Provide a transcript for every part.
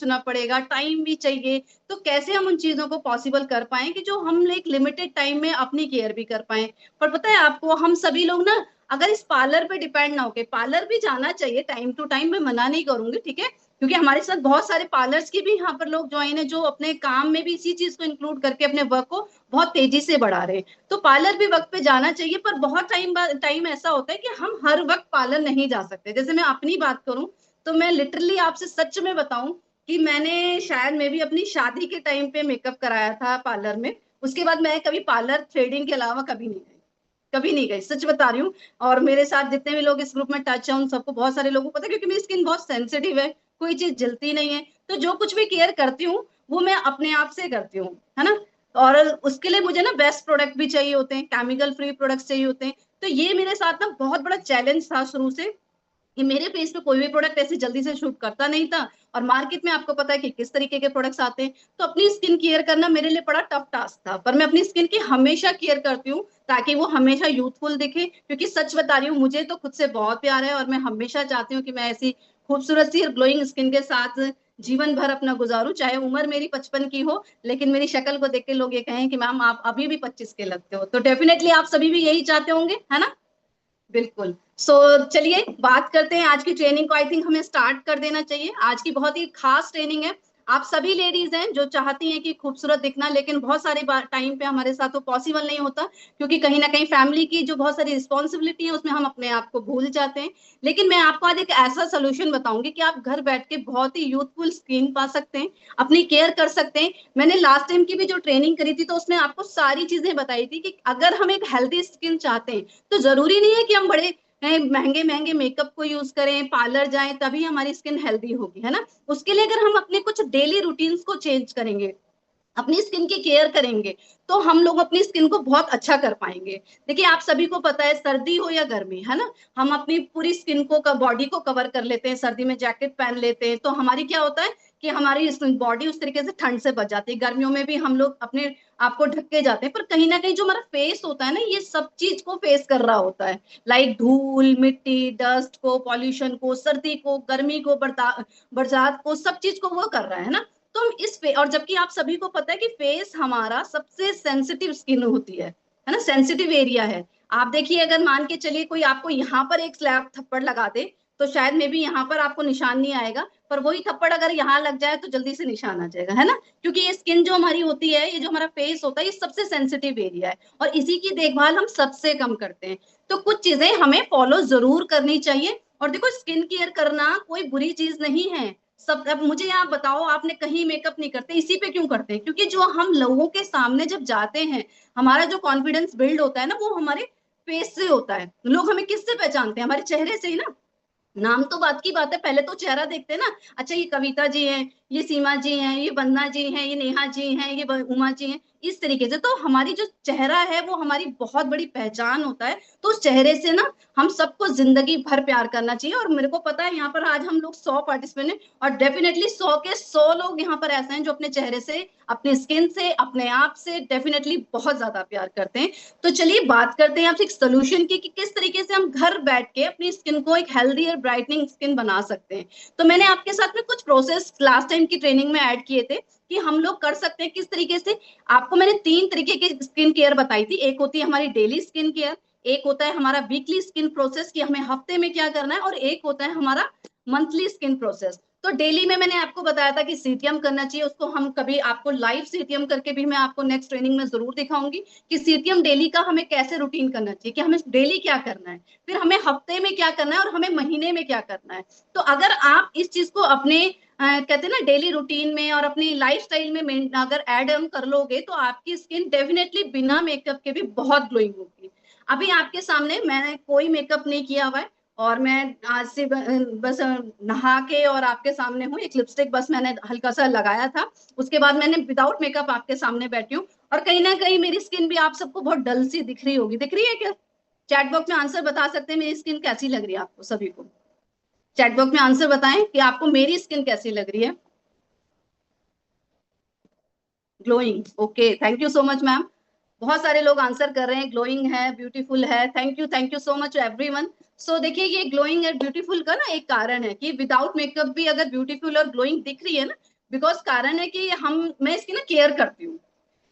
सोचना पड़ेगा, टाइम भी चाहिए। तो कैसे हम उन चीजों को पॉसिबल कर पाए कि जो हम एक लिमिटेड टाइम में अपनी केयर भी कर पाए। पर पता है आपको, हम सभी लोग ना अगर इस पार्लर पे डिपेंड ना होके, पार्लर भी जाना चाहिए टाइम टू टाइम, मैं मना नहीं करूंगी, ठीक है, क्योंकि हमारे साथ बहुत सारे पार्लर्स के भी यहाँ पर लोग ज्वाइन है जो अपने काम में भी इसी चीज को इंक्लूड करके अपने वर्क को बहुत तेजी से बढ़ा रहे हैं। तो पार्लर भी वक्त पे जाना चाहिए, पर बहुत टाइम ऐसा होता है कि हम हर वक्त पार्लर नहीं जा सकते। जैसे मैं अपनी बात करूं तो मैं लिटरली आपसे सच में बताऊं कि मैंने शायद मैं भी अपनी शादी के टाइम पे मेकअप कराया था पार्लर में। उसके बाद मैं कभी पार्लर थ्रेडिंग के अलावा कभी नहीं गई, कभी नहीं गई, सच बता रही हूँ। और मेरे साथ जितने भी लोग इस ग्रुप में टच है उन सबको, बहुत सारे लोगों को पता है, क्योंकि मेरी स्किन बहुत सेंसिटिव है, कोई चीज जलती नहीं है। तो जो कुछ भी केयर करती हूँ वो मैं अपने आप से करती हूँ, है ना। और उसके लिए मुझे ना बेस्ट प्रोडक्ट भी चाहिए होते हैं, केमिकल फ्री प्रोडक्ट्स चाहिए होते हैं। तो ये मेरे साथ ना बहुत बड़ा चैलेंज था शुरू से कि मेरे फेस पे कोई भी प्रोडक्ट ऐसे जल्दी से शूट करता नहीं था। और मार्केट में आपको पता है कि किस तरीके के प्रोडक्ट्स आते हैं। तो अपनी स्किन केयर करना मेरे लिए बड़ा टफ टास्क था, पर मैं अपनी स्किन की हमेशा केयर करती हूँ ताकि वो हमेशा यूथफुल दिखे। क्योंकि सच बता रही हूँ, मुझे तो खुद से बहुत प्यार है और मैं हमेशा चाहती हूँ कि मैं ऐसी खूबसूरत सी और ग्लोइंग स्किन के साथ जीवन भर अपना गुजारूं, चाहे उम्र मेरी 55 की हो, लेकिन मेरी शक्ल को देख के लोग ये कहें कि मैम आप अभी भी 25 के लगते हो। तो डेफिनेटली आप सभी भी यही चाहते होंगे, है ना। बिल्कुल। चलिए बात करते हैं आज की ट्रेनिंग को। आई थिंक हमें स्टार्ट कर देना चाहिए। आज की बहुत ही खास ट्रेनिंग है। आप सभी लेडीज हैं जो चाहती हैं कि खूबसूरत दिखना, लेकिन बहुत सारे टाइम पे हमारे साथ वो पॉसिबल नहीं होता, क्योंकि कहीं ना कहीं फैमिली की जो बहुत सारी रिस्पॉन्सिबिलिटी है उसमें हम अपने आप को भूल जाते हैं। लेकिन मैं आपको आज एक ऐसा सोल्यूशन बताऊंगी कि आप घर बैठ के बहुत ही यूथफुल स्किन पा सकते हैं, अपनी केयर कर सकते हैं। मैंने लास्ट टाइम की भी जो ट्रेनिंग करी थी तो उसमें आपको सारी चीजें बताई थी कि अगर हम एक हेल्दी स्किन चाहते हैं तो जरूरी नहीं है कि हम बड़े महंगे महंगे मेकअप को यूज करें, पार्लर जाएं, तभी हमारी स्किन हेल्दी होगी, है ना। उसके लिए अगर हम अपने कुछ डेली रूटीन्स को चेंज करेंगे, अपनी स्किन की केयर करेंगे, तो हम लोग अपनी स्किन को बहुत अच्छा कर पाएंगे। देखिए आप सभी को पता है, सर्दी हो या गर्मी, है ना, हम अपनी पूरी स्किन को बॉडी को कवर कर लेते हैं। सर्दी में जैकेट पहन लेते हैं तो हमारी क्या होता है कि हमारी बॉडी उस तरीके से ठंड से बच जाती है। गर्मियों में भी हम लोग अपने आप को ढक के जाते हैं, पर कहीं ना कहीं जो हमारा फेस होता है ना, ये सब चीज को फेस कर रहा होता है। लाइक धूल मिट्टी, डस्ट को, पॉल्यूशन को, सर्दी को, गर्मी को, बरसात को, सब चीज को वो कर रहा है ना। तो हम इस पे, और जबकि आप सभी को पता है कि फेस हमारा सबसे सेंसिटिव स्किन होती है ना, सेंसिटिव एरिया है। आप देखिए, अगर मान के चलिए कोई आपको यहाँ पर एक स्लैब थप्पड़ लगा दे तो शायद मे बी यहाँ पर आपको निशान नहीं आएगा, पर वही थप्पड़ अगर यहाँ लग जाए तो जल्दी से निशान आ जाएगा, है ना। क्योंकि ये स्किन जो हमारी होती है, ये जो हमारा फेस होता है, ये सबसे सेंसिटिव एरिया है और इसी की देखभाल हम सबसे कम करते हैं। तो कुछ चीजें हमें फॉलो जरूर करनी चाहिए। और देखो, स्किन केयर करना कोई बुरी चीज नहीं है। सब, अब मुझे आप बताओ, आपने कहीं मेकअप नहीं करते, इसी पे क्यों करते हैं? क्योंकि जो हम लोगों के सामने जब जाते हैं, हमारा जो कॉन्फिडेंस बिल्ड होता है ना, वो हमारे फेस से होता है। लोग हमें किससे पहचानते हैं? हमारे चेहरे से ही ना। नाम तो बात की बात है, पहले तो चेहरा देखते हैं ना। अच्छा, ये कविता जी हैं, ये सीमा जी हैं, ये वंदना जी हैं, ये नेहा जी हैं, ये उमा जी हैं, इस तरीके से। तो हमारी जो चेहरा है वो हमारी बहुत बड़ी पहचान होता है। तो उस चेहरे से ना हम सबको जिंदगी भर प्यार करना चाहिए। और मेरे को पता है यहाँ पर आज हम लोग 100 पार्टिसिपेंट हैं, और डेफिनेटली 100 के 100 लोग यहाँ पर ऐसे हैं जो अपने चेहरे से, अपनी स्किन से, अपने आप से डेफिनेटली बहुत ज्यादा प्यार करते हैं। तो चलिए बात करते हैं आपसे एक सोल्यूशन की कि किस तरीके से हम घर बैठ के अपनी स्किन को एक हेल्दी और ब्राइटनिंग स्किन बना सकते हैं। तो मैंने आपके साथ में कुछ प्रोसेस लास्ट टाइम की ट्रेनिंग में ऐड किए थे कि हम लोग कर सकते हैं किस तरीके से। आपको मैंने 3 तरीके की स्किन केयर बताई थी। एक होती है हमारी डेली स्किन केयर, एक होता है हमारा वीकली स्किन प्रोसेस कि हमें हफ्ते में क्या करना है, और एक होता है हमारा मंथली स्किन प्रोसेस। तो डेली में मैंने आपको बताया था कि सीटीएम करना चाहिए, उसको हम कभी आपको लाइव सीटीएम करके भी मैं आपको नेक्स्ट ट्रेनिंग में जरूर दिखाऊंगी कि सीटीएम डेली का हमें कैसे रूटीन करना चाहिए, कि हमें डेली क्या करना है, फिर हमें हफ्ते में क्या करना है और हमें महीने में क्या करना है। तो अगर आप इस चीज को अपने कहते हैं ना डेली रूटीन में और अपनी लाइफस्टाइल में अगर ऐड ऑन कर लोगे तो आपकी स्किन डेफिनेटली बिना मेकअप के भी बहुत ग्लोइंग होगी। अभी आपके सामने मैंने कोई मेकअप नहीं किया हुआ है, और मैं आज से बस नहा के और आपके सामने हूँ। एक लिपस्टिक बस मैंने हल्का सा लगाया था, उसके बाद मैंने विदाउट मेकअप आपके सामने बैठी हूँ। और कहीं ना कहीं मेरी स्किन भी आप सबको बहुत डल सी दिख रही होगी, दिख रही है क्या? चैट बॉक्स में आंसर बता सकते हैं मेरी स्किन कैसी लग रही है आपको सभी को। चैट बॉक्स में आंसर बताएं कि आपको मेरी स्किन कैसी लग रही है। Glowing, okay, thank you so much ma'am. बहुत सारे लोग आंसर कर रहे हैं, ग्लोइंग है, ब्यूटीफुल है। Thank you so much everyone. So देखिए, ये ग्लोइंग और ब्यूटीफुल का ना एक कारण है कि विदाउट मेकअप भी अगर ब्यूटीफुल और ग्लोइंग दिख रही है ना, बिकॉज कारण है कि मैं इसकी ना केयर करती हूँ।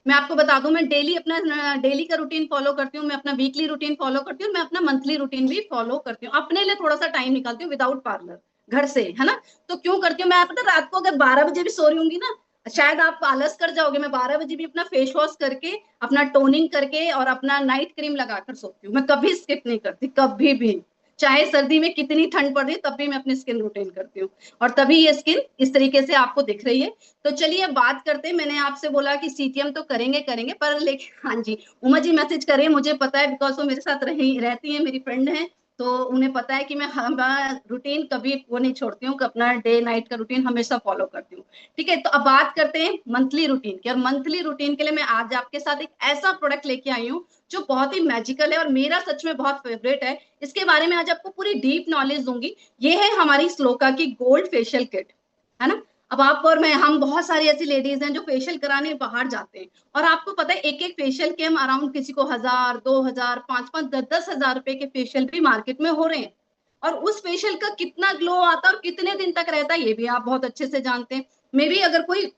मैं आपको बता दूं, मैं डेली अपना डेली का रूटीन फॉलो करती हूँ, मैं अपना वीकली रूटीन फॉलो करती हूँ, मैं अपना मंथली रूटीन भी फॉलो करती हूँ, अपने लिए थोड़ा सा टाइम निकालती हूँ विदाउट पार्लर घर से, है ना। तो क्यों करती हूँ मैं, पता रात को अगर 12 बजे भी सो रही होंगी ना, शायद आप आलस कर जाओगे, मैं 12 बजे भी अपना फेस वॉश करके, अपना टोनिंग करके और अपना नाइट क्रीम लगाकर सोती हूँ। मैं कभी स्किप नहीं करती, कभी भी, चाहे सर्दी में कितनी ठंड पड़ रही है तब भी मैं अपनी स्किन रूटीन करती हूँ, और तभी ये स्किन इस तरीके से आपको दिख रही है। तो चलिए बात करते हैं, मैंने आपसे बोला कि सीटीएम तो करेंगे करेंगे, पर लेकिन हाँ जी, उमा जी मैसेज कर रही है, मुझे पता है बिकॉज वो मेरे साथ रहती है, मेरी फ्रेंड है, तो उन्हें पता है कि मैं रूटीन कभी वो नहीं छोड़ती हूँ, अपना डे नाइट का रूटीन हमेशा फॉलो करती हूँ। ठीक है, तो अब बात करते हैं मंथली रूटीन की, और मंथली रूटीन के लिए मैं आज आपके साथ एक ऐसा प्रोडक्ट लेके आई हूँ जो बहुत ही मैजिकल है और मेरा सच में बहुत फेवरेट है। इसके बारे में आज आपको पूरी डीप नॉलेज दूंगी। ये है हमारी स्लोका की गोल्ड फेशियल किट, है ना। अब आप और मैं, हम बहुत सारी ऐसी लेडीज हैं जो फेशियल कराने बाहर जाते हैं, और आपको पता है एक एक फेशियल के हम अराउंड किसी को 1000, 2000, 5 5, 10 10 हजार रुपए के फेशियल भी मार्केट में हो रहे हैं। और उस फेशियल का कितना ग्लो आता है और कितने दिन तक रहता है ये भी आप बहुत अच्छे से जानते हैं। मे बी अगर कोई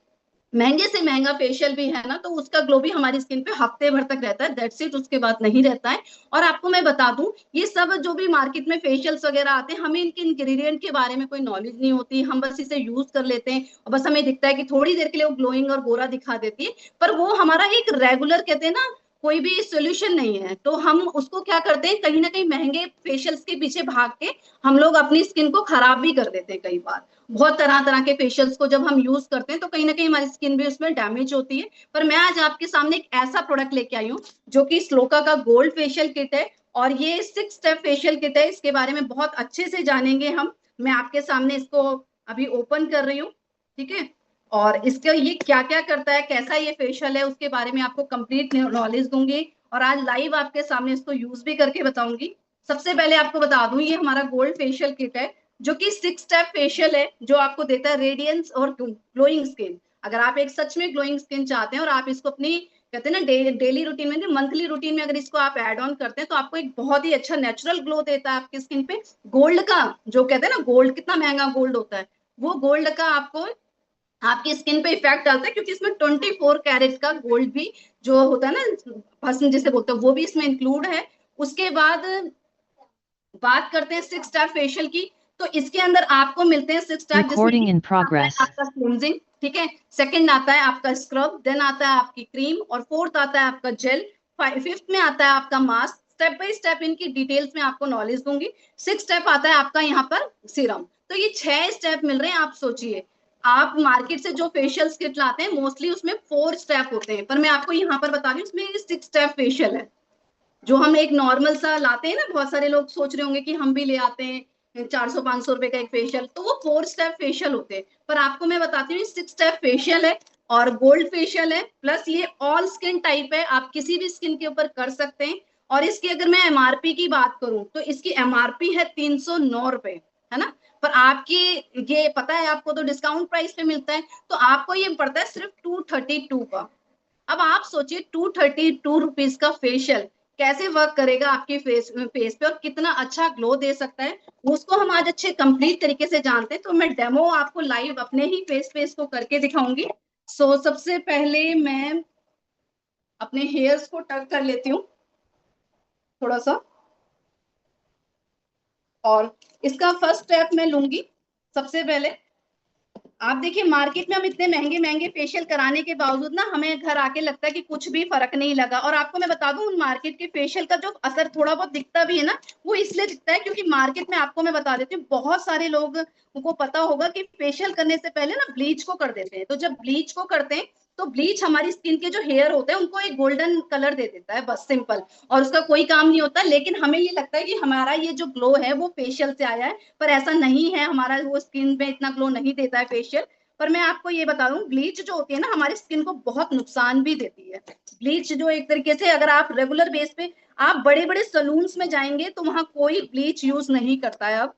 महंगे से महंगा फेशियल भी है ना, तो उसका ग्लो भी हमारी स्किन पे हफ्ते भर तक रहता है, दैट्स इट, उसके बाद नहीं रहता है। और आपको मैं बता दूं, ये सब जो भी मार्केट में फेशियल्स वगैरह आते हैं, हमें इनके इंग्रेडिएंट के बारे में कोई नॉलेज नहीं होती, हम बस इसे यूज कर लेते हैं और बस हमें दिखता है कि थोड़ी देर के लिए वो ग्लोइंग और गोरा दिखा देती है, पर वो हमारा एक रेगुलर, कहते हैं ना, कोई भी सोल्यूशन नहीं है। तो हम उसको क्या करते हैं, कहीं ना कहीं महंगे फेशियल्स के पीछे भाग के हम लोग अपनी स्किन को खराब भी कर देते हैं कई बार। बहुत तरह तरह के फेशियल्स को जब हम यूज करते हैं तो कहीं ना कहीं हमारी स्किन भी उसमें डैमेज होती है। पर मैं आज आपके सामने एक ऐसा प्रोडक्ट लेके आई हूँ जो कि स्लोका का गोल्ड फेशियल किट है, और ये 6 स्टेप फेशियल किट है। इसके बारे में बहुत अच्छे से जानेंगे हम। मैं आपके सामने इसको अभी ओपन कर रही हूँ, ठीक है। और इसका ये क्या क्या करता है, कैसा ये फेशियल है, उसके बारे में आपको कंप्लीट नॉलेज दूंगी, और आज लाइव आपके सामने इसको यूज भी करके बताऊंगी। सबसे पहले आपको बता दूं, ये हमारा गोल्ड फेशियल किट है जो कि 6 स्टेप फेशियल है, जो आपको देता है रेडियंस और ग्लोइंग स्किन। अगर आप एक सच में ग्लोइंग स्किन चाहते हैं और आप इसको अपनी, कहते हैं ना, डेली रूटीन में, मंथली रूटीन में अगर इसको आप ऐड ऑन करते हैं तो आपको एक बहुत ही अच्छा नेचुरल ग्लो देता है आपकी स्किन पे। गोल्ड का, जो कहते हैं ना गोल्ड कितना महंगा गोल्ड होता है, वो गोल्ड का आपको आपकी स्किन पे इफेक्ट डालता है, क्योंकि इसमें 24 कैरेट का गोल्ड भी जो होता है ना, भस्म जिसे बोलते हैं, वो भी इसमें इंक्लूड है। उसके बाद बात करते हैं 6 स्टेप फेशियल की। तो इसके अंदर आपको मिलते हैं 6 स्टेप, Recording in progress. आपका क्लींजिंग, ठीक है, सेकंड आता है आपका स्क्रब, देन आता है आपकी क्रीम, और फोर्थ आता है आपका जेल, फिफ्थ में आता है आपका मास्क। स्टेप बाय स्टेप इनकी डिटेल्स में आपको नॉलेज दूंगी। 6 स्टेप आता है आपका यहाँ पर सीरम। तो ये 6 स्टेप मिल रहे हैं। आप सोचिए, आप मार्केट से जो फेशियल किट लाते हैं मोस्टली उसमें 4 स्टेप होते हैं, पर मैं आपको यहाँ पर बता रही हूँ उसमें 6 स्टेप फेशियल है। जो हम एक नॉर्मल सा लाते हैं ना, बहुत सारे लोग सोच रहे होंगे कि हम भी ले आते हैं 400 500 रुपए का एक फेशियल, तो वो 4 स्टेप फेशियल होते हैं। पर आपको मैं बताती हूँ 6 स्टेप फेशियल है और गोल्ड फेशियल है, प्लस ये ऑल स्किन टाइप है, आप किसी भी स्किन के ऊपर कर सकते हैं। और इसकी अगर मैं एमआरपी की बात करूं तो इसकी एमआरपी है 309 रुपए, है ना। पर आपकी, ये पता है आपको, तो डिस्काउंट प्राइस पे मिलता है, तो आपको ये पड़ता है सिर्फ 232 का। अब आप सोचिए 232 रुपीज का फेशियल कैसे वर्क करेगा आपके फेस पे और कितना अच्छा ग्लो दे सकता है, उसको हम आज अच्छे कंप्लीट तरीके से जानते हैं। तो मैं डेमो आपको लाइव अपने ही फेस पे इसको करके दिखाऊंगी। सबसे पहले मैं अपने हेयर्स को टक कर लेती हूँ थोड़ा सा, और इसका फर्स्ट स्टेप मैं लूंगी। सबसे पहले आप देखिए, मार्केट में हम इतने महंगे महंगे फेशियल कराने के बावजूद ना हमें घर आके लगता है कि कुछ भी फर्क नहीं लगा। और आपको मैं बता दूं, उन मार्केट के फेशियल का जो असर थोड़ा बहुत दिखता भी है ना, वो इसलिए दिखता है क्योंकि मार्केट में, आपको मैं बता देती हूँ, बहुत सारे लोग को पता होगा कि फेशियल करने से पहले ना ब्लीच को कर देते हैं। तो जब ब्लीच को करते हैं तो ब्लीच हमारी स्किन के जो हेयर होते हैं उनको एक गोल्डन कलर दे देता है, बस सिंपल, और उसका कोई काम नहीं होता। लेकिन हमें ये लगता है कि हमारा ये जो ग्लो है वो फेशियल से आया है, पर ऐसा नहीं है, हमारा वो स्किन में इतना ग्लो नहीं देता है फेशियल। पर मैं आपको ये बता दूं, ब्लीच जो होती है ना हमारी स्किन को बहुत नुकसान भी देती है। ब्लीच जो एक तरीके से, अगर आप रेगुलर बेस पे आप बड़े बड़े सलून्स में जाएंगे तो वहां कोई ब्लीच यूज नहीं करता है अब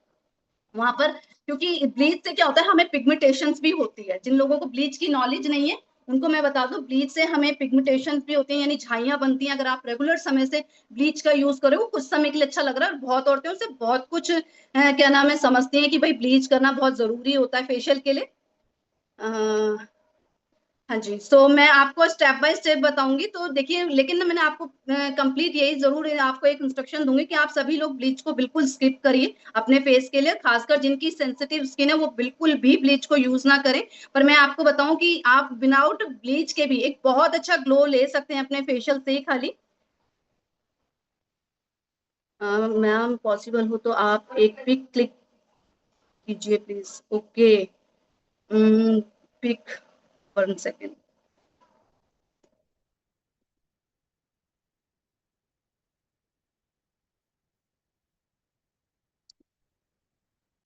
वहां पर, क्योंकि ब्लीच से क्या होता है, हमें पिगमेंटेशंस भी होती है। जिन लोगों को ब्लीच की नॉलेज नहीं है उनको मैं बता दूं, ब्लीच से हमें पिगमेंटेशंस भी होती हैं, यानी झाइयां बनती हैं। अगर आप रेगुलर समय से ब्लीच का यूज करो, वो कुछ समय के लिए अच्छा लग रहा है, और बहुत औरतें उससे बहुत कुछ क्या नाम है समझती हैं कि भाई ब्लीच करना बहुत जरूरी होता है फेशियल के लिए। अ, हाँ जी, सो मैं आपको स्टेप बाय स्टेप बताऊंगी, तो देखिए, लेकिन ना मैंने आपको कंप्लीट यही जरूर आपको एक इंस्ट्रक्शन दूंगी कि आप सभी लोग ब्लीच को बिल्कुल स्किप करिए अपने फेस के लिए, खासकर जिनकी सेंसिटिव स्किन है वो बिल्कुल भी ब्लीच को यूज ना करें। पर मैं आपको बताऊं कि आप विदाउट ब्लीच के भी एक बहुत अच्छा ग्लो ले सकते हैं अपने फेशियल से ही खाली। मैम पॉसिबल हो तो आप एक पिक क्लिक कीजिए प्लीज। Okay, pic, 1 second.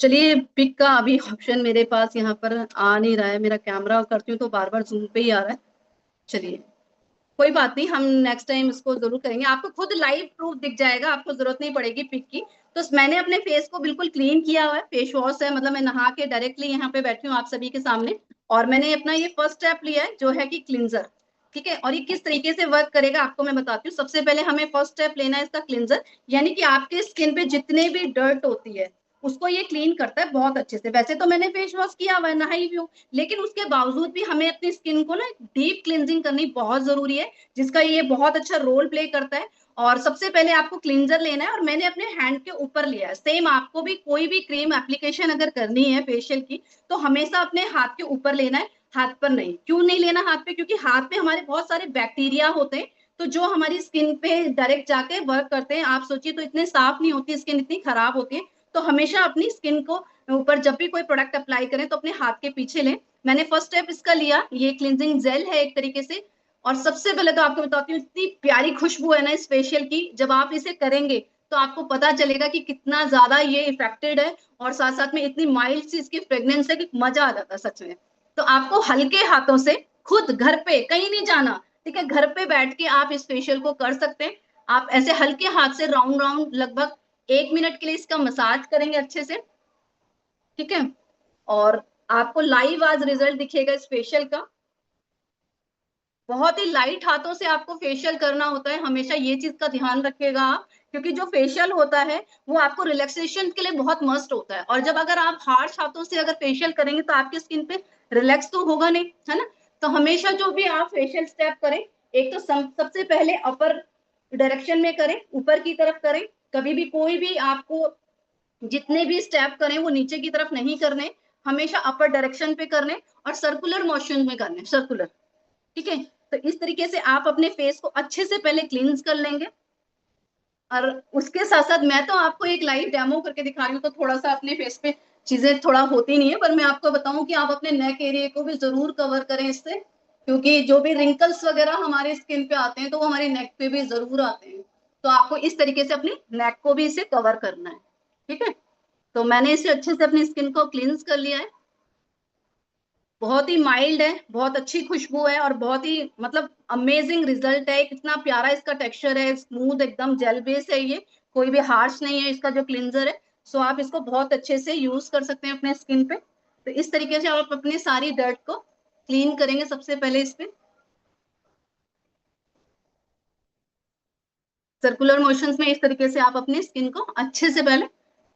चलिए, पिक का अभी ऑप्शन मेरे पास यहाँ पर आ नहीं रहा है, मेरा कैमरा करती हूँ तो बार बार जूम पे ही आ रहा है। चलिए, कोई बात नहीं, हम नेक्स्ट टाइम इसको जरूर करेंगे, आपको खुद लाइव प्रूफ दिख जाएगा, आपको जरूरत नहीं पड़ेगी पिक की। तो मैंने अपने फेस को बिल्कुल क्लीन किया हुआ है, फेस वॉश है, मतलब मैं नहा के डायरेक्टली यहाँ पे बैठी हूँ आप सभी के सामने। और मैंने अपना ये फर्स्ट स्टेप लिया है जो है कि क्लिंजर। ठीक है, और ये किस तरीके से वर्क करेगा आपको मैं बताती हूँ। सबसे पहले हमें फर्स्ट स्टेप लेना है इसका क्लिंजर, यानी कि आपके स्किन पे जितने भी डर्ट होती है उसको ये क्लीन करता है बहुत अच्छे से। वैसे तो मैंने फेस वॉश किया हुआ है, नहाई भी हूँ, लेकिन उसके बावजूद भी हमें अपनी स्किन को ना डीप क्लिनजिंग करनी बहुत जरूरी है, जिसका ये बहुत अच्छा रोल प्ले करता है। और सबसे पहले आपको क्लींजर लेना है, और मैंने अपने हैंड के ऊपर लिया है। सेम आपको भी कोई भी क्रीम एप्लीकेशन अगर करनी है फेशियल की, तो हमेशा अपने हाथ के ऊपर लेना है, हाथ पर नहीं। क्यों नहीं लेना हाथ पे? क्योंकि हाथ पे हमारे बहुत सारे बैक्टीरिया होते हैं, तो जो हमारी स्किन पे डायरेक्ट जाके वर्क करते हैं। आप सोचिए, तो इतने साफ नहीं होती स्किन, इतनी खराब होती है। तो हमेशा अपनी स्किन को ऊपर जब भी कोई प्रोडक्ट अप्लाई करें तो अपने हाथ के पीछे लें। मैंने फर्स्ट स्टेप इसका लिया, ये क्लिनजिंग जेल है एक तरीके से। और सबसे पहले तो आपको बताती हूँ, इतनी प्यारी खुशबू है ना इस फेशियल की, जब आप इसे करेंगे तो आपको पता चलेगा कि कितना ज्यादा ये इफेक्टेड है। और साथ साथ में इतनी माइल्ड सी इसकी फ्रेग्रेंस है कि मजा आ जाता है सच में। तो आपको हल्के हाथों से खुद घर पे, कहीं नहीं जाना, ठीक है, घर पे बैठ के आप इस फेशियल को कर सकते हैं। आप ऐसे हल्के हाथ से राउंड राउंड लगभग 1 मिनट के लिए इसका मसाज करेंगे अच्छे से। ठीक है, और आपको लाइव आज रिजल्ट दिखेगा इस फेशियल का। बहुत ही लाइट हाथों से आपको फेशियल करना होता है, हमेशा ये चीज का ध्यान रखिएगा आप, क्योंकि जो फेशियल होता है वो आपको रिलैक्सेशन के लिए बहुत मस्त होता है। और जब अगर आप हार्श हाथों से अगर फेशियल करेंगे तो आपकी स्किन पे रिलैक्स तो होगा नहीं, है ना। तो हमेशा जो भी आप फेशियल स्टेप करें, एक तो सबसे पहले अपर डायरेक्शन में करें, ऊपर की तरफ करें। कभी भी कोई भी आपको जितने भी स्टेप करें वो नीचे की तरफ नहीं करने, हमेशा अपर डायरेक्शन पे करने, और सर्कुलर मोशन में करने, सर्कुलर। ठीक है, तो इस तरीके से आप अपने फेस को अच्छे से पहले क्लींस कर लेंगे। और उसके साथ साथ मैं तो आपको एक लाइव डेमो करके दिखा रही हूँ, तो थोड़ा सा अपने फेस पे चीजें थोड़ा होती नहीं है, पर मैं आपको बताऊं कि आप अपने नेक एरिया को भी जरूर कवर करें इससे, क्योंकि जो भी रिंकल्स वगैरह हमारे स्किन पे आते हैं तो वो हमारे नेक पे भी जरूर आते हैं। तो आपको इस तरीके से अपनी नेक को भी इसे कवर करना है। ठीक है, तो मैंने इसे अच्छे से अपनी स्किन को क्लींस कर लिया है। बहुत ही माइल्ड है, बहुत अच्छी खुशबू है, और बहुत ही मतलब अमेजिंग रिजल्ट है। कितना प्यारा इसका टेक्सचर है, स्मूथ एकदम जेल बेस है ये, कोई भी हार्श नहीं है इसका जो क्लिंजर है। सो आप इसको बहुत अच्छे से यूज कर सकते हैं अपने स्किन पे। तो इस तरीके से आप अपनी सारी डर्ट को क्लीन करेंगे सबसे पहले इस पे, सर्कुलर मोशंस में। इस तरीके से आप अपनी स्किन को अच्छे से पहले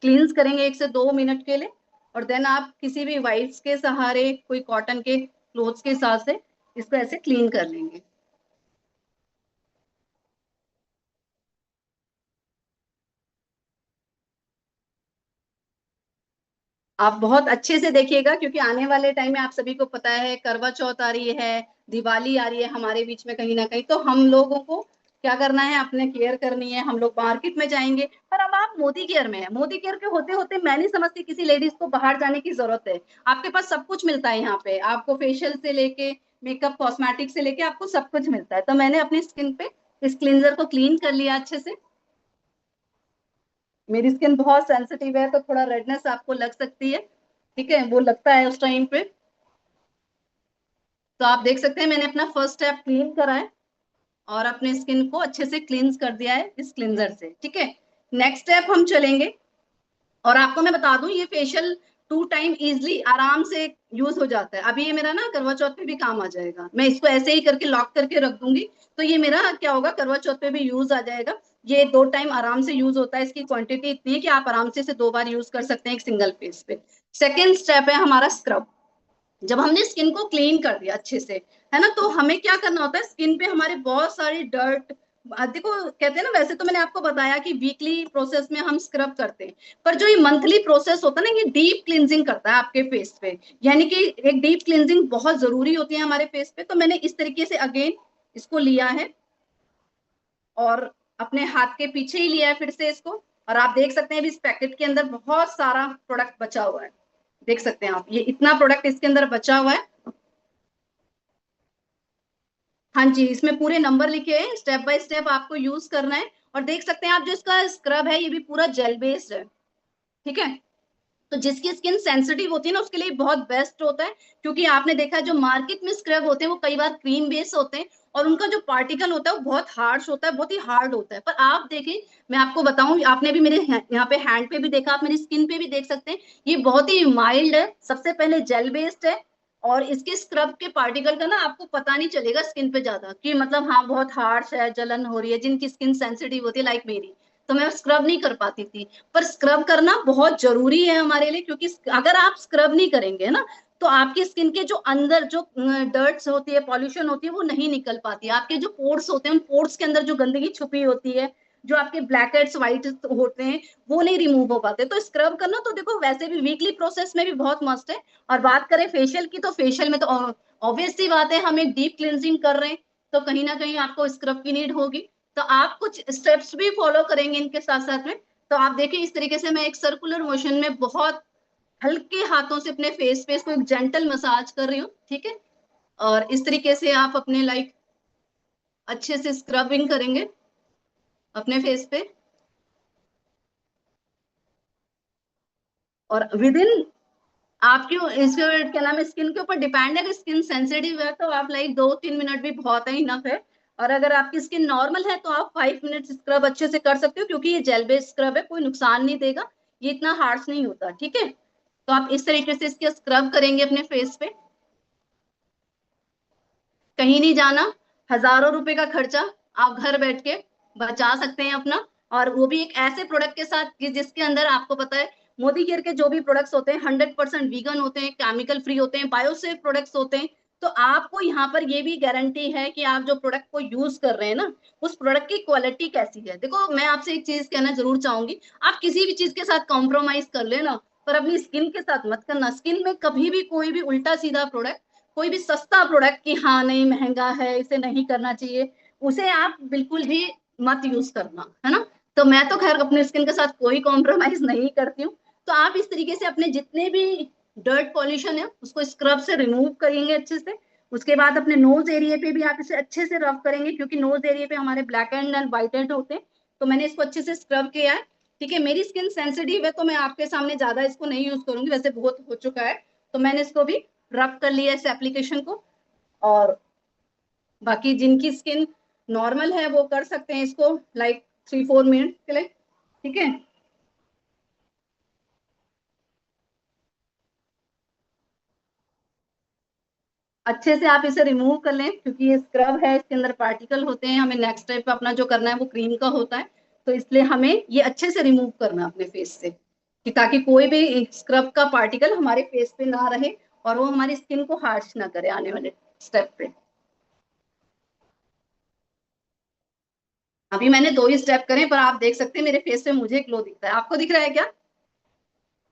क्लींस करेंगे 1 से 2 मिनट के लिए। और देन आप किसी भी वाइप्स के सहारे, कोई कॉटन के क्लोथ्स के साथ से इसको ऐसे क्लीन कर लेंगे। आप बहुत अच्छे से देखिएगा, क्योंकि आने वाले टाइम में आप सभी को पता है करवा चौथ आ रही है, दिवाली आ रही है हमारे बीच में कहीं ना कहीं। तो हम लोगों को क्या करना है, अपने केयर करनी है। हम लोग मार्केट में जाएंगे, पर अब आप मोदी केयर में है, मोदी केयर के होते होते मैं नहीं समझती किसी लेडीज को बाहर जाने की जरूरत है। आपके पास सब कुछ मिलता है यहाँ पे, आपको फेशियल से लेके मेकअप कॉस्मेटिक से लेके आपको सब कुछ मिलता है। तो मैंने अपनी स्किन पे इस क्लींजर को क्लीन कर लिया अच्छे से। मेरी स्किन बहुत सेंसिटिव है तो थोड़ा रेडनेस आपको लग सकती है, ठीक है, वो लगता है उस टाइम पे। तो आप देख सकते हैं मैंने अपना फर्स्ट स्टेप क्लीन करा है, और अपने स्किन को अच्छे से क्लींस कर दिया है इस क्लींजर से। ठीक है, नेक्स्ट स्टेप हम चलेंगे। और आपको मैं बता दूं, ये फेशियल 2 टाइम इजिली आराम से यूज हो जाता है। अभी ये मेरा ना करवा चौथ पे भी काम आ जाएगा, मैं इसको ऐसे ही करके लॉक करके रख दूंगी, तो ये मेरा क्या होगा, करवा चौथ पे भी यूज आ जाएगा। ये 2 टाइम आराम से यूज होता है, इसकी क्वांटिटी इतनी है कि आप आराम से इसे 2 बार यूज कर सकते हैं एक सिंगल फेस पे। सेकेंड स्टेप है हमारा स्क्रब। जब हमने स्किन को क्लीन कर दिया अच्छे से, है ना, तो हमें क्या करना होता है, स्किन पे हमारे बहुत सारी डर्ट, देखो कहते हैं ना, वैसे तो मैंने आपको बताया कि वीकली प्रोसेस में हम स्क्रब करते हैं, पर जो ये मंथली प्रोसेस होता है ना, ये डीप क्लींजिंग करता है आपके फेस पे, यानी कि एक डीप क्लींजिंग बहुत जरूरी होती है हमारे फेस पे। तो मैंने इस तरीके से अगेन इसको लिया है और अपने हाथ के पीछे ही लिया है फिर से इसको, और आप देख सकते हैं अभी इस पैकेट के अंदर बहुत सारा प्रोडक्ट बचा हुआ है, देख सकते हैं आप, ये इतना प्रोडक्ट इसके अंदर बचा हुआ है। हाँ जी, इसमें पूरे नंबर लिखे हैं, स्टेप बाय स्टेप आपको यूज करना है। और देख सकते हैं आप, जो इसका स्क्रब है ये भी पूरा जेल बेस्ड है, ठीक है। तो जिसकी स्किन सेंसिटिव होती है ना, उसके लिए बहुत बेस्ट होता है, क्योंकि आपने देखा है जो मार्केट में स्क्रब होते हैं वो कई बार क्रीम बेस होते हैं, और उनका जो पार्टिकल होता है वो बहुत हार्श होता है, बहुत ही हार्ड होता है। पर आप देखें, मैं आपको बताऊं, आपने भी मेरे यहाँ पे हैंड पे भी देखा, आप मेरी स्किन पे भी देख सकते हैं, ये बहुत ही माइल्ड है, सबसे पहले जेल बेस्ड है, और इसके स्क्रब के पार्टिकल का ना आपको पता नहीं चलेगा स्किन पे ज्यादा कि मतलब हाँ बहुत हार्श है, जलन हो रही है, जिनकी स्किन सेंसिटिव होती है लाइक मेरी, तो मैं स्क्रब नहीं कर पाती थी। पर स्क्रब करना बहुत जरूरी है हमारे लिए, क्योंकि अगर आप स्क्रब नहीं करेंगे ना, तो आपकी स्किन के जो अंदर जो डर्ट्स होती है, पॉल्यूशन होती है, वो नहीं निकल पाती। आपके जो पोर्स होते हैं, उन पोर्स के अंदर जो गंदगी छुपी होती है, जो आपके ब्लैक हेड्स व्हाइट होते हैं, वो नहीं रिमूव हो पाते। तो स्क्रब करना तो देखो वैसे भी वीकली प्रोसेस में भी बहुत मस्त है। और बात करें फेशियल की, तो फेशियल में तो ऑब्वियस सी बात है, हम एक डीप क्लिनजिंग कर रहे हैं, तो कहीं ना कहीं आपको स्क्रब की नीड होगी। तो आप कुछ स्टेप्स भी फॉलो करेंगे इनके साथ साथ में। तो आप देखिए इस तरीके से मैं एक सर्कुलर मोशन में बहुत हल्के हाथों से अपने फेस पे इसको एक जेंटल मसाज कर रही हूँ, ठीक है। और इस तरीके से आप अपने लाइक अच्छे से स्क्रबिंग करेंगे अपने फेस पे, और विद इन आपकी इसके क्या नाम है, स्किन के ऊपर डिपेंड है। अगर स्किन सेंसिटिव है तो आप लाइक 2-3 मिनट भी बहुत है, इनफ है। और अगर आपकी स्किन नॉर्मल है तो आप 5 मिनट स्क्रब अच्छे से कर सकते हो, क्योंकि ये जेल बेस्ड स्क्रब है, कोई नुकसान नहीं देगा, ये इतना हार्श नहीं होता, ठीक है। तो आप इस तरीके से इसके स्क्रब करेंगे अपने फेस पे, कहीं नहीं जाना, हजारों रुपए का खर्चा आप घर बैठ के बचा सकते हैं अपना। और वो भी एक ऐसे प्रोडक्ट के साथ कि जिसके अंदर आपको पता है, मोदी केयर के जो भी प्रोडक्ट्स होते हैं 100% वीगन होते हैं, केमिकल फ्री होते हैं, बायोसेफ प्रोडक्ट्स होते हैं। तो आपको यहाँ पर ये भी गारंटी है कि आप जो प्रोडक्ट को यूज कर रहे हैं ना, उस प्रोडक्ट की क्वालिटी कैसी है। देखो मैं आपसे एक चीज कहना जरूर चाहूंगी, आप किसी भी चीज के साथ कॉम्प्रोमाइज कर लेना, पर अपनी स्किन के साथ मत करना। स्किन में कभी भी कोई भी उल्टा सीधा प्रोडक्ट, कोई भी सस्ता प्रोडक्ट कि हाँ नहीं महंगा है इसे नहीं करना चाहिए, उसे आप बिल्कुल भी मत यूज करना, है ना। तो मैं तो खैर अपने स्किन के साथ कोई कॉम्प्रोमाइज नहीं करती हूँ। तो आप इस तरीके से अपने जितने भी डर्ट पॉल्यूशन है उसको स्क्रब से रिमूव करेंगे अच्छे से। उसके बाद अपने नोज एरिया पे भी आप इसे अच्छे से रब करेंगे, क्योंकि नोज एरिया पे हमारे ब्लैक एंड व्हाइट हेड होते हैं। तो मैंने इसको अच्छे से स्क्रब किया है, ठीक है। मेरी स्किन सेंसिटिव है तो मैं आपके सामने ज्यादा इसको नहीं यूज करूंगी, वैसे बहुत हो चुका है। तो मैंने इसको भी रब कर लिया इस एप्लीकेशन को। और बाकी जिनकी स्किन नॉर्मल है वो कर सकते हैं इसको लाइक 3-4 मिनट के लिए, ठीक है। अच्छे से आप इसे रिमूव कर लें, क्योंकि ये स्क्रब है, इसके अंदर पार्टिकल होते हैं, हमें नेक्स्ट स्टेप अपना जो करना है वो क्रीम का होता है। तो इसलिए हमें ये अच्छे से रिमूव करना है अपने फेस से, कि ताकि कोई भी स्क्रब का पार्टिकल हमारे फेस पे ना रहे और वो हमारी स्किन को हार्श ना करे आने वाले स्टेप पे। अभी मैंने 2 ही स्टेप करे, पर आप देख सकते हैं मेरे फेस पे मुझे ग्लो दिखता है, आपको दिख रहा है क्या?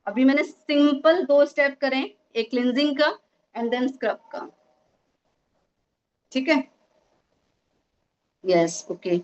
अभी मैंने सिंपल 2 स्टेप करे, एक क्लिनजिंग का एंड देन स्क्रब का, ठीक है। यस, ओके,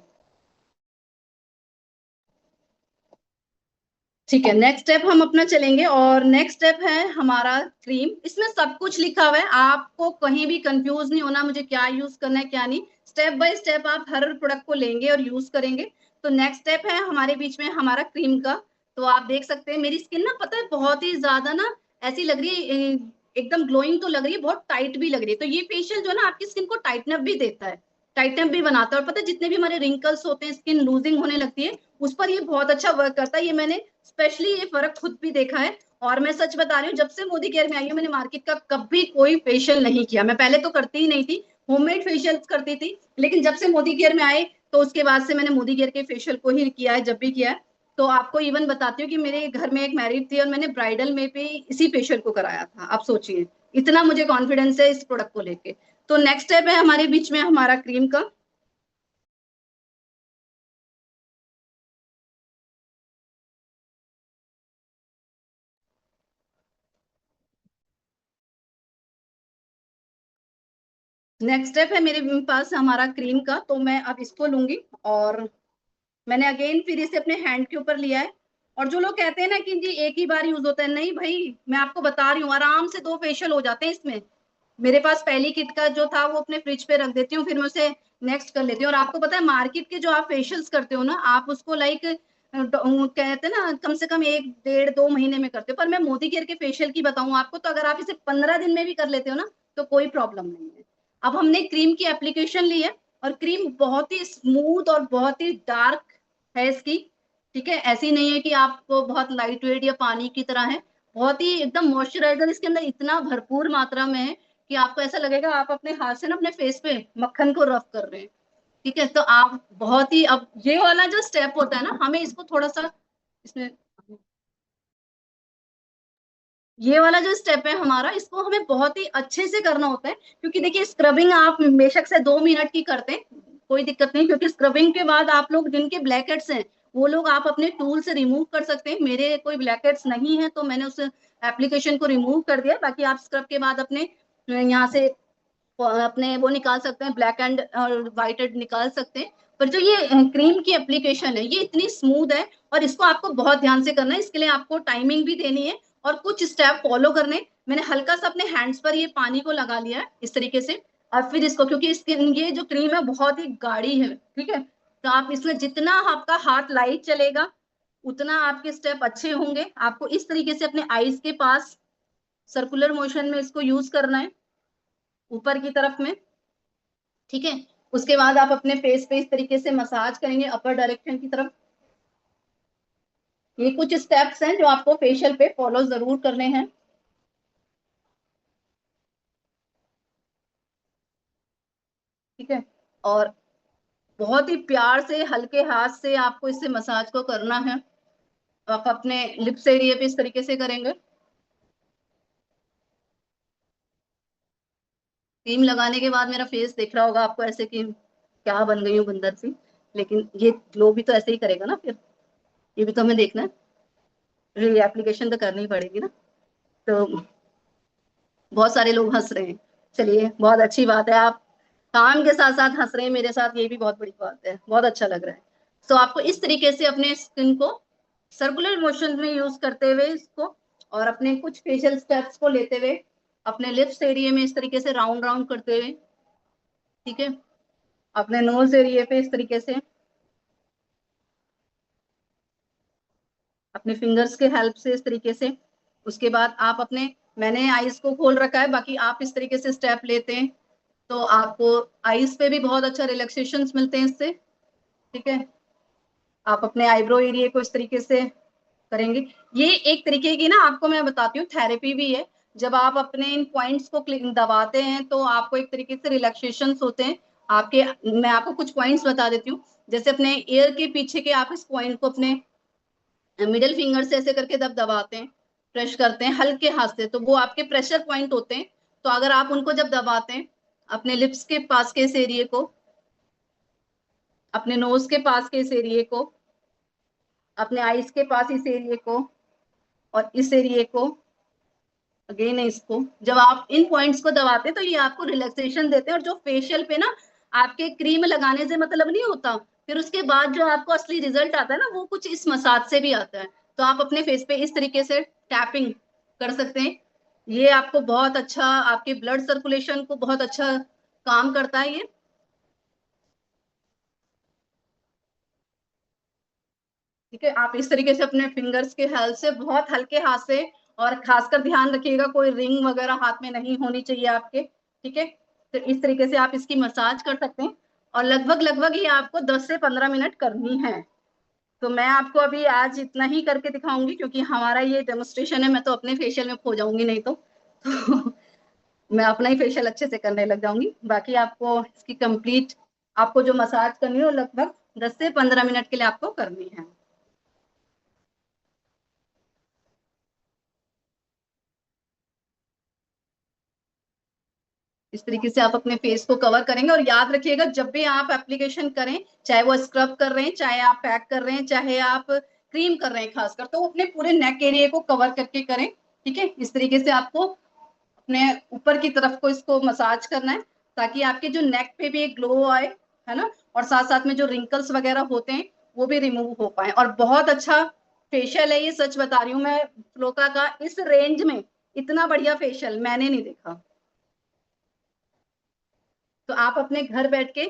ठीक है। नेक्स्ट स्टेप हम अपना चलेंगे, और नेक्स्ट स्टेप है हमारा क्रीम। इसमें सब कुछ लिखा हुआ है, आपको कहीं भी कंफ्यूज नहीं होना मुझे क्या यूज करना है क्या नहीं। स्टेप बाय स्टेप आप हर प्रोडक्ट को लेंगे और यूज करेंगे। तो नेक्स्ट स्टेप है हमारे बीच में हमारा क्रीम का। तो आप देख सकते हैं मेरी स्किन ना, पता है बहुत ही ज्यादा ना ऐसी लग रही है, एकदम ग्लोइंग तो लग रही है, बहुत टाइट भी लग रही है। तो ये फेशियल जो है ना आपकी स्किन को टाइटन भी देता है, टाइटन भी बनाता है। और पता है जितने भी हमारे रिंकल्स होते हैं, स्किन लूजिंग होने लगती है, उस पर ये बहुत अच्छा वर्क करता है। ये मैंने स्पेशली ये फर्क खुद भी देखा है। और मैं सच बता रही हूँ, जब से मोदी केयर में आई हूँ, मैंने मार्केट का कभी कोई फेशियल नहीं किया। मैं पहले तो करती ही नहीं थी, होममेड फेशियल करती थी, लेकिन जब से मोदी केयर में आए तो उसके बाद से मैंने मोदी केयर के फेशियल को ही किया है जब भी किया है। तो आपको इवन बताती हूँ कि मेरे घर में एक मैरिड थी और मैंने ब्राइडल में भी इसी फेशियल को कराया था। आप सोचिए, इतना मुझे कॉन्फिडेंस है इस प्रोडक्ट को लेके। तो नेक्स्ट स्टेप है हमारे बीच में हमारा क्रीम का। नेक्स्ट स्टेप है मेरे पास हमारा क्रीम का, तो मैं अब इसको लूंगी और मैंने अगेन फिर इसे अपने हैंड के ऊपर लिया है। और जो लोग कहते हैं ना कि जी एक ही बार यूज होता है, नहीं भाई, मैं आपको बता रही हूँ आराम से 2 फेशियल हो जाते हैं इसमें। मेरे पास पहली किट का जो था वो अपने फ्रिज पे रख देती हूँ, फिर मैं उसे नेक्स्ट कर लेती हूँ। और आपको पता है मार्केट के जो आप फेशियल्स करते हो ना, आप उसको लाइक कहते हैं ना कम से कम 1 डेढ़ 2 महीने में करते हो, पर मैं मोदी केयर के फेशियल की बताऊं आपको, तो अगर आप इसे 15 दिन में भी कर लेते हो ना तो कोई प्रॉब्लम नहीं है। अब हमने क्रीम की एप्लीकेशन ली है और क्रीम बहुत ही स्मूथ और बहुत ही डार्क है इसकी। ठीक है, ऐसी नहीं है कि आपको बहुत लाइट वेट या पानी की तरह है, बहुत ही एकदम मॉइस्चराइजर इसके अंदर इतना भरपूर मात्रा में है कि आपको ऐसा लगेगा आप अपने हाथ से ना अपने फेस पे मक्खन को रफ कर रहे हैं। ठीक है, तो आप बहुत ही, अब ये वाला जो स्टेप होता है ना, हमें इसको थोड़ा सा इसमें, ये वाला जो स्टेप है हमारा, इसको हमें बहुत ही अच्छे से करना होता है। क्योंकि देखिए स्क्रबिंग आप बेशक से 2 मिनट की करते हैं, कोई दिक्कत नहीं, क्योंकि स्क्रबिंग के बाद आप लोग जिनके ब्लैक हेड्स हैं वो लोग आप अपने टूल से रिमूव कर सकते हैं। मेरे कोई ब्लैक हेड्स नहीं है तो मैंने उस एप्लीकेशन को रिमूव कर दिया। बाकी आप स्क्रब के बाद अपने यहाँ से अपने वो निकाल सकते हैं, ब्लैक एंड और व्हाइट एंड निकाल सकते हैं। पर जो ये क्रीम की एप्लीकेशन है ये इतनी स्मूथ है और इसको आपको बहुत ध्यान से करना है। इसके लिए आपको टाइमिंग भी देनी है और कुछ स्टेप फॉलो करने। मैंने हल्का सा अपने हैंड्स पर ये पानी को लगा लिया है इस तरीके से, और फिर इसको, क्योंकि इसके ये जो क्रीम है बहुत ही गाढ़ी है, ठीक है, तो आप इसमें जितना आपका हाथ लाइट चलेगा उतना आपके स्टेप अच्छे होंगे। आपको इस तरीके से अपने आईज के पास सर्कुलर मोशन में इसको यूज करना है, ऊपर की तरफ में। ठीक है, उसके बाद आप अपने फेस पे इस तरीके से मसाज करेंगे अपर डायरेक्शन की तरफ। ये कुछ स्टेप्स हैं जो आपको फेशियल पे फॉलो जरूर करने हैं। ठीक है, और बहुत ही प्यार से हल्के हाथ से आपको इससे मसाज को करना है। आप अपने लिप्स एरिया पे इस तरीके से करेंगे। क्रीम लगाने के बाद मेरा फेस देख रहा होगा आपको ऐसे कि क्या बन गई हूँ बंदर सी, लेकिन ये ग्लो भी तो ऐसे ही करेगा ना फिर, ये भी तो हमें देखना है, ये एप्लीकेशन तो करनी पड़ेगी ना। तो बहुत सारे लोग हंस रहे हैं, चलिए बहुत अच्छी बात है, आप काम के साथ साथ हंस रहे हैं मेरे साथ, ये भी बहुत बड़ी बात है, बहुत अच्छा लग रहा है। तो आपको इस तरीके से अपने स्किन को सर्कुलर मोशन में यूज करते हुए इसको, और अपने कुछ फेशियल स्टेप्स को लेते हुए अपने लिप्स एरिया में इस तरीके से राउंड राउंड करते हुए, ठीक है, अपने नोज एरिया पे इस तरीके से अपने फिंगर्स के हेल्प से इस तरीके से। उसके बाद आप अपने, मैंने आईज को खोल रखा है, बाकी आप इस तरीके से स्टेप लेते हैं तो आपको आईज पे भी बहुत अच्छा रिलैक्सेशन मिलते हैं इससे। ठीक है, आप अपने आईब्रो एरिया को इस तरीके से करेंगे। ये एक तरीके की ना, आपको मैं बताती हूँ, थेरेपी भी है। जब आप अपने इन पॉइंट्स को दबाते हैं तो आपको एक तरीके से रिलैक्सेशन होते हैं आपके। मैं आपको कुछ पॉइंट्स बता देती हूँ। जैसे अपने ईयर के पीछे के आप इस पॉइंट को अपने मिडिल फिंगर से ऐसे करके जब दबाते हैं, प्रेस करते हैं हल्के हाथ से, तो वो आपके प्रेशर पॉइंट होते हैं। तो अगर आप उनको जब दबाते हैं अपने लिप्स के पास के इस एरिए को, अपने नोज के पास के इस एरिए को, अपने आईज के पास इस एरिए को, और इस एरिए को, अगेन इसको, जब आप इन पॉइंट्स को दबाते हैं तो ये आपको रिलैक्सेशन देते हैं। और जो फेशियल पे ना आपके क्रीम लगाने से मतलब नहीं होता, फिर उसके बाद जो आपको असली रिजल्ट आता है ना वो कुछ इस मसाज से भी आता है। तो आप अपने फेस पे इस तरीके से टैपिंग कर सकते हैं। ये आपको बहुत अच्छा, आपके ब्लड सर्कुलेशन को बहुत अच्छा काम करता है ये। ठीक है, आप इस तरीके से अपने फिंगर्स के हेल्प से बहुत हल्के हाथ से, और खासकर ध्यान रखिएगा कोई रिंग वगैरह हाथ में नहीं होनी चाहिए आपके। ठीक है, तो इस तरीके से आप इसकी मसाज कर सकते हैं और लगभग लगभग ये आपको 10 से 15 मिनट करनी है। तो मैं आपको अभी आज इतना ही करके दिखाऊंगी क्योंकि हमारा ये डेमोस्ट्रेशन है, मैं तो अपने फेशियल में खो जाऊंगी नहीं तो, तो मैं अपना ही फेशियल अच्छे से करने लग जाऊंगी। बाकी आपको इसकी कंप्लीट, आपको जो मसाज करनी है वो लगभग 10 से 15 मिनट के लिए आपको करनी है। इस तरीके से आप अपने फेस को कवर करेंगे। और याद रखिएगा, जब भी आप एप्लीकेशन करें, चाहे वो स्क्रब कर रहे हैं, चाहे आप पैक कर रहे हैं, चाहे आप क्रीम कर रहे हैं खासकर, तो अपने पूरे नेक एरिया को कवर करके करें। ठीक है, इस तरीके से आपको अपने ऊपर की तरफ को इसको मसाज करना है, ताकि आपके जो नेक पे भी एक ग्लो आए, है ना, और साथ साथ में जो रिंकल्स वगैरह होते हैं वो भी रिमूव हो पाए। और बहुत अच्छा फेशियल है ये, सच बता रही हूँ मैं, फ्लोका का इस रेंज में इतना बढ़िया फेशियल मैंने नहीं देखा। तो आप अपने घर बैठ के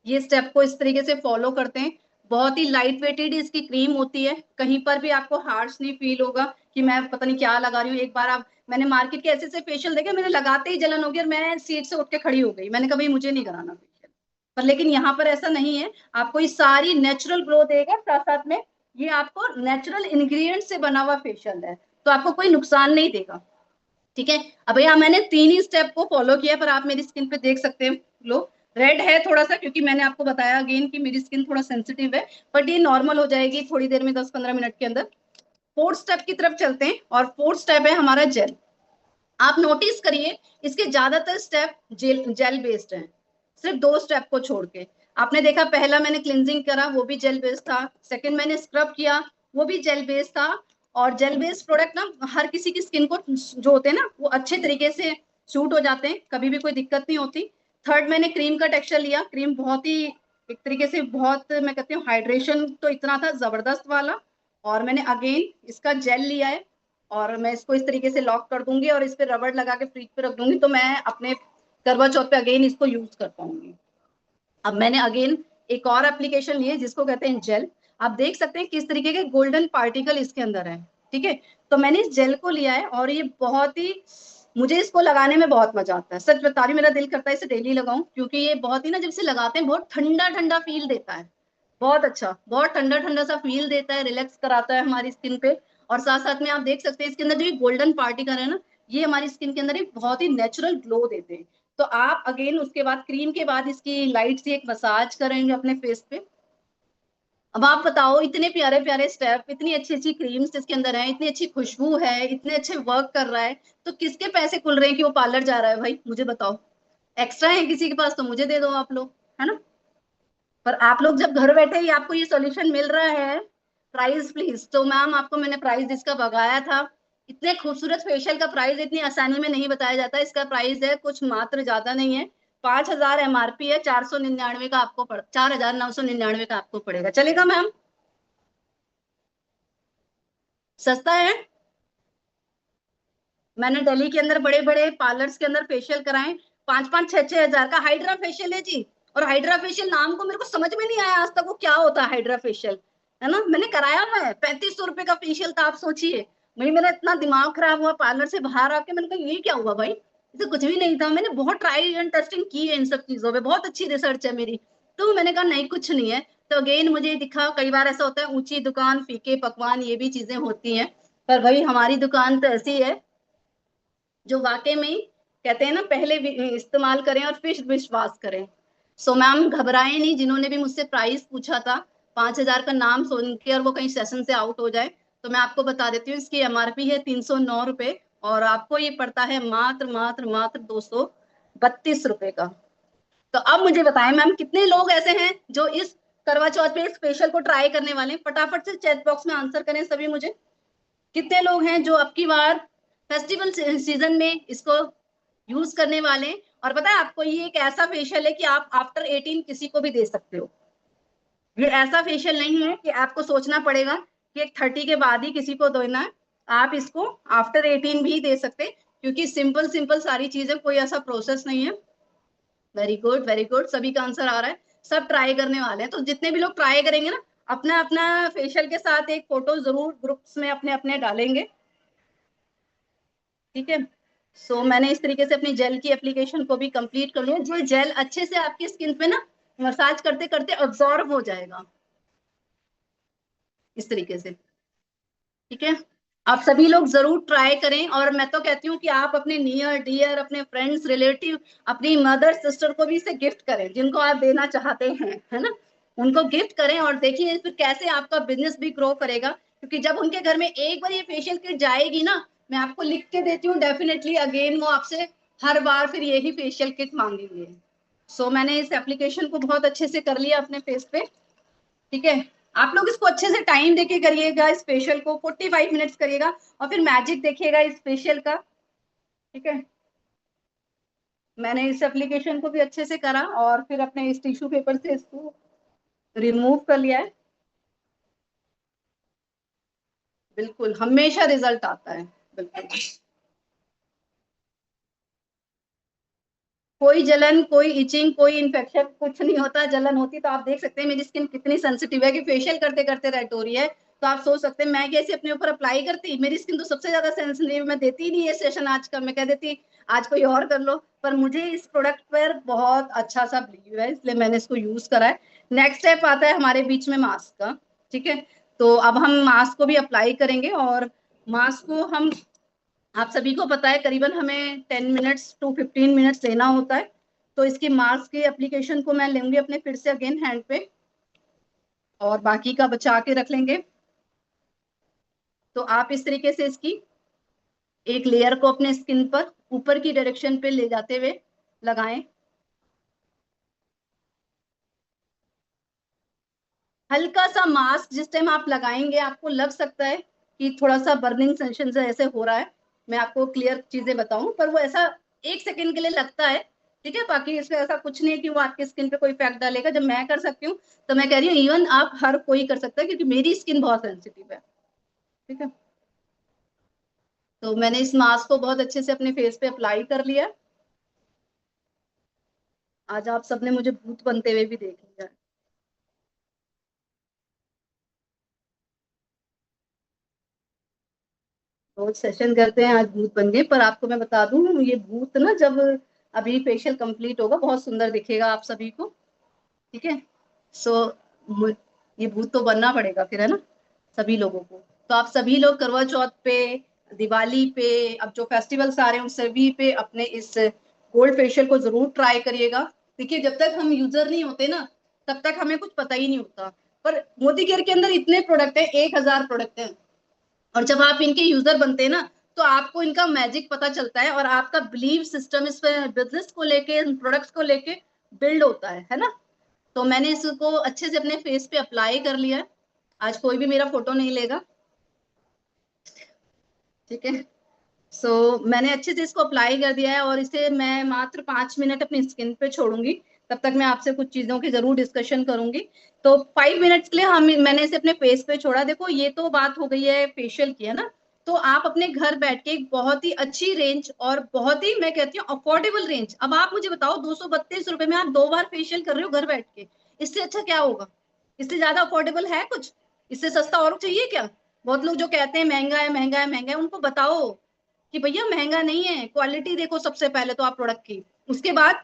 ये स्टेप को इस तरीके से फॉलो करते हैं। बहुत ही लाइट वेटेड इसकी क्रीम होती है, कहीं पर भी आपको हार्श नहीं फील होगा कि मैं पता नहीं क्या लगा रही हूँ। एक बार आप, मैंने मार्केट के ऐसे फेशियल देखे, मैंने लगाते ही जलन हो गई और मैं सीट से उठ के खड़ी हो गई। मैंने कहा भाई मुझे नहीं कराना फेशियल। पर लेकिन यहाँ पर ऐसा नहीं है, आपको ये सारी नेचुरल ग्लो देगा, साथ साथ में ये आपको नेचुरल इंग्रेडिएंट से बना हुआ फेशियल है, तो आपको कोई नुकसान नहीं देगा। ठीक है, अब भैया मैंने 3 ही स्टेप को फॉलो किया, पर आप मेरी स्किन पे देख सकते हैं ग्लो रेड है थोड़ा सा, क्योंकि मैंने आपको बताया अगेन कि मेरी स्किन थोड़ा सेंसिटिव है, बट ये नॉर्मल हो जाएगी थोड़ी देर में, 10-15 मिनट के अंदर। फोर्थ स्टेप की तरफ चलते हैं, और फोर्थ स्टेप है हमारा जेल। आप नोटिस करिए, इसके ज्यादातर स्टेप जेल बेस्ड हैं, सिर्फ 2 स्टेप को छोड़ के। आपने देखा, पहला मैंने क्लिनजिंग करा, वो भी जेल बेस्ड था। सेकंड मैंने स्क्रब किया, वो भी जेल बेस्ड था। और जेल बेस्ड प्रोडक्ट ना हर किसी की स्किन को जो होते हैं ना, वो अच्छे तरीके से सूट हो जाते हैं, कभी भी कोई दिक्कत नहीं होती। थर्ड मैंने क्रीम का टेक्सचर लिया, क्रीम बहुत ही एक तरीके से बहुत, मैं कहती हूँ हाइड्रेशन तो इतना था जबरदस्त वाला। और मैंने अगेन इसका जेल लिया है, और मैं इसको इस तरीके से लॉक कर दूंगी और इस पे रबड़ लगा के फ्रिज पे रख दूंगी, तो मैं अपने करवा चौथ पे अगेन इसको यूज कर पाऊंगी। अब मैंने अगेन एक और एप्लीकेशन ली है जिसको कहते हैं जेल। आप देख सकते हैं किस तरीके के गोल्डन पार्टिकल इसके अंदर है। ठीक है, तो मैंने इस जेल को लिया है, और ये बहुत ही, मुझे इसको लगाने में बहुत मजा आता है, सच बता रही हूँ, मेरा दिल करता है इसे डेली लगाऊं, क्योंकि ये बहुत ही ना, जब इसे लगाते हैं बहुत ठंडा ठंडा फील देता है, बहुत अच्छा, बहुत ठंडा ठंडा सा फील देता है, रिलैक्स कराता है हमारी स्किन पे। और साथ साथ में आप देख सकते हैं इसके अंदर जो ये गोल्डन पार्टिकल है ना, ये हमारी स्किन के अंदर एक बहुत ही नेचुरल ग्लो देते हैं। तो आप अगेन उसके बाद क्रीम के बाद इसकी लाइट सी एक मसाज करेंगे अपने फेस पे। अब आप बताओ, इतने प्यारे प्यारे स्टेप, इतनी अच्छी अच्छी क्रीम्स इसके अंदर है, इतनी अच्छी खुशबू है, इतने अच्छे वर्क कर रहा है, तो किसके पैसे खुल रहे हैं कि वो पार्लर जा रहा है भाई, मुझे बताओ। एक्स्ट्रा है किसी के पास तो मुझे दे दो आप लोग, है ना। पर आप लोग जब घर बैठे ही आपको ये सॉल्यूशन मिल रहा है, प्राइस प्लीज, तो मैम आपको मैंने प्राइस इसका बताया था। इतने खूबसूरत फेशियल का प्राइस इतनी आसानी में नहीं बताया जाता। इसका प्राइस है कुछ मात्र, ज्यादा नहीं है, 5,000 MRP है, 499 का आपको 4,999 का आपको पड़ेगा, चलेगा मैम, सस्ता है। मैंने दिल्ली के अंदर बड़े बड़े पार्लर्स के अंदर फेशियल कराए, 5-5, 6-6 हजार का हाइड्रा फेशियल है जी। और हाइड्रा फेशियल नाम को मेरे को समझ में नहीं आया आज तक वो क्या होता है हाइड्रा फेशियल, है ना। मैंने कराया हुआ है, 3500 रुपए का फेशियल था, आप सोचिए। भाई मेरा इतना दिमाग खराब हुआ पार्लर से बाहर आके, मैंने कहा ये क्या हुआ भाई, इसे कुछ भी नहीं था। मैंने बहुत ट्राई एंड टेस्टिंग की है इन सब चीजों पे, बहुत अच्छी रिसर्च है मेरी। तो मैंने कहा नहीं कुछ नहीं है। तो अगेन मुझे दिखा, कई बार ऐसा होता है ऊंची दुकान फीके पकवान, ये भी चीजें होती हैं। पर भाई हमारी दुकान तो ऐसी है जो वाकई में ही कहते हैं ना, पहले इस्तेमाल करें और फिर विश्वास करें। सो मैम घबराएं नहीं, जिन्होंने भी मुझसे प्राइस पूछा था 5,000 का नाम सुन के और वो कहीं सेशन से आउट हो जाए, तो मैं आपको बता देती हूँ इसकी MRP है 309 रुपए, और आपको ये पड़ता है मात्र मात्र मात्र 232 रुपए का। तो अब मुझे बताएं मैम, कितने लोग ऐसे हैं जो इस करवा चौथ पे इस फेशियल को ट्राई करने वाले हैं, फटाफट से चैट बॉक्स में आंसर करें सभी मुझे। कितने लोग हैं जो अब की बार फेस्टिवल सीजन में इसको यूज करने वाले हैं। और पता है आपको, ये एक ऐसा फेशियल है कि आप आफ्टर 18 किसी को भी दे सकते हो। ये ऐसा फेशियल नहीं है कि आपको सोचना पड़ेगा कि एक 30 के बाद ही किसी को देना है। आप इसको आफ्टर 18 भी दे सकते हैं, क्योंकि सिंपल सिंपल सारी चीजें, कोई ऐसा प्रोसेस नहीं है। वेरी गुड वेरी गुड, सभी का आंसर आ रहा है, सब ट्राई करने वाले हैं। तो जितने भी लोग ट्राई करेंगे ना, अपना अपना फेशियल के साथ एक फोटो जरूर ग्रुप्स में अपने अपने डालेंगे, ठीक है। मैंने इस तरीके से अपनी जेल की एप्लीकेशन को भी कंप्लीट कर लिया। जो जेल अच्छे से आपकी स्किन पे ना मसाज करते करते अब्सॉर्ब हो जाएगा इस तरीके से, ठीक है। आप सभी लोग जरूर ट्राई करें, और मैं तो कहती हूँ कि आप अपने नियर डियर, अपने फ्रेंड्स रिलेटिव, अपनी मदर सिस्टर को भी इसे गिफ्ट करें, जिनको आप देना चाहते हैं, है ना, उनको गिफ्ट करें। और देखिए फिर कैसे आपका बिजनेस भी ग्रो करेगा, क्योंकि जब उनके घर में एक बार ये फेशियल किट जाएगी ना, मैं आपको लिख के देती हूँ, डेफिनेटली अगेन वो आपसे हर बार फिर यही फेशियल किट मांगेंगे। सो मैंने इस एप्लीकेशन को बहुत अच्छे से कर लिया अपने फेस पे। ठीक है, आप लोग इसको अच्छे से टाइम देके करिएगा, इस फेशियल को 45 मिनट्स करिएगा और फिर मैजिक देखिएगा इस फेशियल का। ठीक है, मैंने इस एप्लीकेशन को भी अच्छे से करा और फिर अपने इस टिश्यू पेपर से इसको रिमूव कर लिया है। बिल्कुल हमेशा रिजल्ट आता है, बिल्कुल। कोई जलन, कोई इचिंग, कोई इन्फेक्शन कुछ नहीं होता। जलन होती तो आप देख सकते हैं मेरी स्किन कितनी सेंसिटिव है कि फेशियल करते करते रेड हो रही है। तो आप सोच सकते हैं मैं कैसे अपने ऊपर अप्लाई करती, मेरी स्किन तो सबसे ज्यादा सेंसिटिव, मैं देती ही नहीं है सेशन आज का, मैं कह देती आज कोई और कर लो। पर मुझे इस प्रोडक्ट पर बहुत अच्छा सा बिलीव है, इसलिए मैंने इसको यूज करा है। नेक्स्ट स्टेप आता है हमारे बीच में मास्क का। ठीक है, तो अब हम मास्क को भी अप्लाई करेंगे और मास्क को हम, आप सभी को पता है करीबन हमें 10 मिनट्स टू 15 मिनट्स लेना होता है। तो इसकी मास्क की एप्लीकेशन को मैं लूंगी अपने फिर से अगेन हैंड पे और बाकी का बचा के रख लेंगे। तो आप इस तरीके से इसकी एक लेयर को अपने स्किन पर ऊपर की डायरेक्शन पे ले जाते हुए लगाएं। हल्का सा मास्क जिस टाइम आप लगाएंगे आपको लग सकता है कि थोड़ा सा बर्निंग सेंसेशन से ऐसे हो रहा है, मैं आपको क्लियर चीजें बताऊं, पर वो ऐसा 1 सेकेंड के लिए लगता है। ठीक है, बाकी इसमें ऐसा कुछ नहीं है कि वो आपकी स्किन पे कोई इफेक्ट डालेगा। जब मैं कर सकती हूँ तो मैं कह रही हूँ इवन आप हर कोई कर सकता है, क्योंकि मेरी स्किन बहुत सेंसिटिव है। ठीक है, तो मैंने इस मास्क को बहुत अच्छे से अपने फेस पे अप्लाई कर लिया। आज आप सबने मुझे भूत बनते हुए भी देख लिया। रोज सेशन करते हैं, आज भूत बन गए। पर आपको मैं बता दूं ये भूत ना, जब अभी फेशियल कंप्लीट होगा बहुत सुंदर दिखेगा आप सभी को। ठीक है, सो ये भूत तो बनना पड़ेगा फिर, है ना, सभी लोगों को। तो आप सभी लोग करवा चौथ पे, दिवाली पे, अब जो फेस्टिवल्स आ रहे हैं उन सभी पे अपने इस गोल्ड फेशियल को जरूर ट्राई करिएगा। देखिए जब तक हम यूजर नहीं होते ना तब तक हमें कुछ पता ही नहीं होता। पर मोदी केयर के अंदर इतने प्रोडक्ट है, 1,000 प्रोडक्ट है, और जब आप इनके यूजर बनते हैं ना तो आपको इनका मैजिक पता चलता है और आपका बिलीव सिस्टम इस बिजनेस को लेके, प्रोडक्ट्स को लेके बिल्ड होता है ना। तो मैंने इसको अच्छे से अपने फेस पे अप्लाई कर लिया है। आज कोई भी मेरा फोटो नहीं लेगा। ठीक है, सो मैंने अच्छे से इसको अप्लाई कर दिया है और इसे मैं मात्र 5 मिनट अपनी स्किन पे छोड़ूंगी। तब तक मैं आपसे कुछ चीजों की जरूर डिस्कशन करूंगी। तो 5 मिनट्स के लिए हम, मैंने इसे अपने फेस पे छोड़ा। देखो ये तो बात हो गई है फेशियल की, है ना। तो आप अपने घर बैठ के एक बहुत ही अच्छी रेंज और बहुत ही, मैं कहती हूँ, अफोर्डेबल रेंज। अब आप मुझे बताओ 232 रुपए में आप 2 बार फेशियल कर रहे हो घर बैठ के, इससे अच्छा क्या होगा? इससे ज्यादा अफोर्डेबल है कुछ? इससे सस्ता और चाहिए क्या? बहुत लोग जो कहते हैं महंगा है महंगा है महंगा है, उनको बताओ कि भैया महंगा नहीं है, क्वालिटी देखो सबसे पहले तो आप प्रोडक्ट की। उसके बाद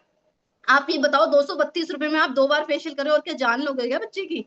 आप ये बताओ 232 रुपए में आप 2 बार फेशियल करो और क्या जान लोगे क्या बच्चे की?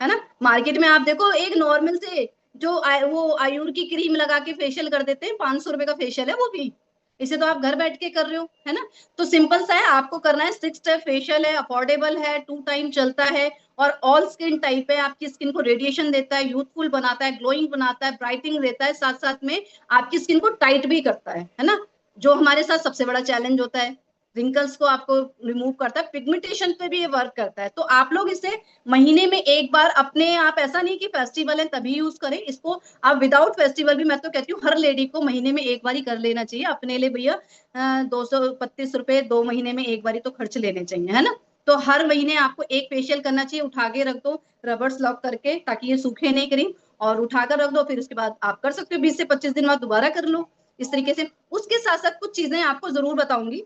है ना। मार्केट में आप देखो एक नॉर्मल से जो वो आयुर की क्रीम लगा के फेशियल कर देते हैं, 500 रुपए का फेशियल है वो भी। इसे तो आप घर बैठ के कर रहे हो, है ना। तो सिंपल सा है, आपको करना है 6 स्टेप फेशियल है, अफोर्डेबल है, 2 टाइम चलता है और ऑल स्किन टाइप है। आपकी स्किन को रेडिएशन देता है, यूथफुल बनाता है, ग्लोइंग बनाता है, ब्राइटिंग देता है, साथ साथ में आपकी स्किन को टाइट भी करता है ना। जो हमारे साथ सबसे बड़ा चैलेंज होता है, रिंकल्स को आपको रिमूव करता है, पिगमेंटेशन पे भी ये वर्क करता है। तो आप लोग इसे महीने में एक बार अपने आप, ऐसा नहीं कि फेस्टिवल है तभी यूज करें इसको, आप विदाउट फेस्टिवल भी, मैं तो कहती हूँ हर लेडी को महीने में एक बार ही कर लेना चाहिए अपने लिए भैया। 232 रुपए 2 महीने में एक बार तो खर्च लेने चाहिए, है ना। तो हर महीने आपको एक फेशियल करना चाहिए, उठा के रख दो रबर्स लॉक करके ताकि ये सूखे नहीं क्रीम, और उठाकर रख दो। फिर उसके बाद आप कर सकते हो 20 से 25 दिन बाद दोबारा कर लो इस तरीके से। उसके साथ साथ कुछ चीजें आपको जरूर बताऊंगी।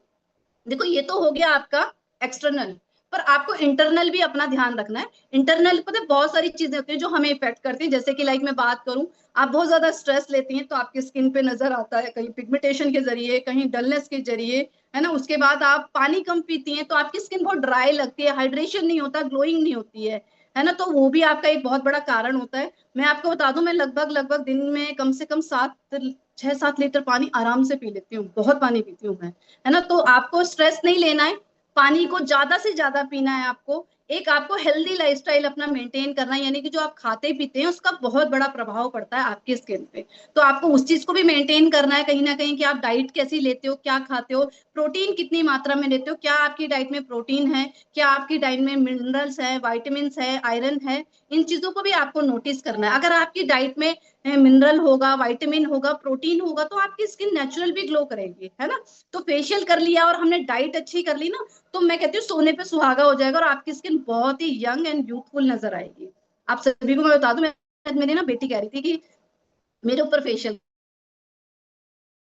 देखो ये तो हो गया आपका एक्सटर्नल, पर आपको इंटरनल भी अपना ध्यान रखना है। इंटरनल पता है बहुत सारी चीजें होती है जो हमें इफेक्ट करती है, जैसे कि लाइक मैं बात करूं, आप बहुत ज्यादा स्ट्रेस लेती हैं तो आपकी स्किन पे नजर आता है, कहीं पिगमेंटेशन के जरिए, कहीं डलनेस के जरिए, है ना। उसके बाद आप पानी कम पीती हैं तो आपकी स्किन बहुत ड्राई लगती है, हाइड्रेशन नहीं होता, ग्लोइंग नहीं होती है ना। तो वो भी आपका एक बहुत बड़ा कारण होता है। मैं आपको बता दूं, मैं लगभग लगभग दिन में कम से कम 6-7 लीटर पानी आराम से पी लेती हूँ, बहुत पानी पीती हूँ मैं, है ना। तो आपको स्ट्रेस नहीं लेना है, पानी को ज्यादा से ज्यादा पीना है आपको। एक आपको हेल्दी लाइफस्टाइल अपना मेंटेन करना है, यानी कि जो आप खाते पीते हैं उसका बहुत बड़ा प्रभाव पड़ता है आपकी स्किन पे। तो आपको उस चीज को भी मेंटेन करना है कहीं ना कहीं, कि आप डाइट कैसी लेते हो, क्या खाते हो, प्रोटीन कितनी मात्रा में लेते हो, क्या आपकी डाइट में प्रोटीन है, क्या आपकी डाइट में मिनरल्स है, वाइटामिन है, आयरन है। इन चीजों को भी आपको नोटिस करना है। अगर आपकी डाइट में मिनरल होगा, वाइटामिन होगा, प्रोटीन होगा, तो आपकी स्किन नेचुरल भी ग्लो करेगी, है ना। तो फेशियल कर लिया और हमने डाइट अच्छी कर ली ना, तो मैं कहती हूँ सोने पे सुहागा हो जाएगा और आपकी स्किन बहुत ही यंग एंड यूथफुल नजर आएगी। आप सभी को मैं बता दूं, मेरी ना बेटी कह रही थी कि मेरे ऊपर फेशियल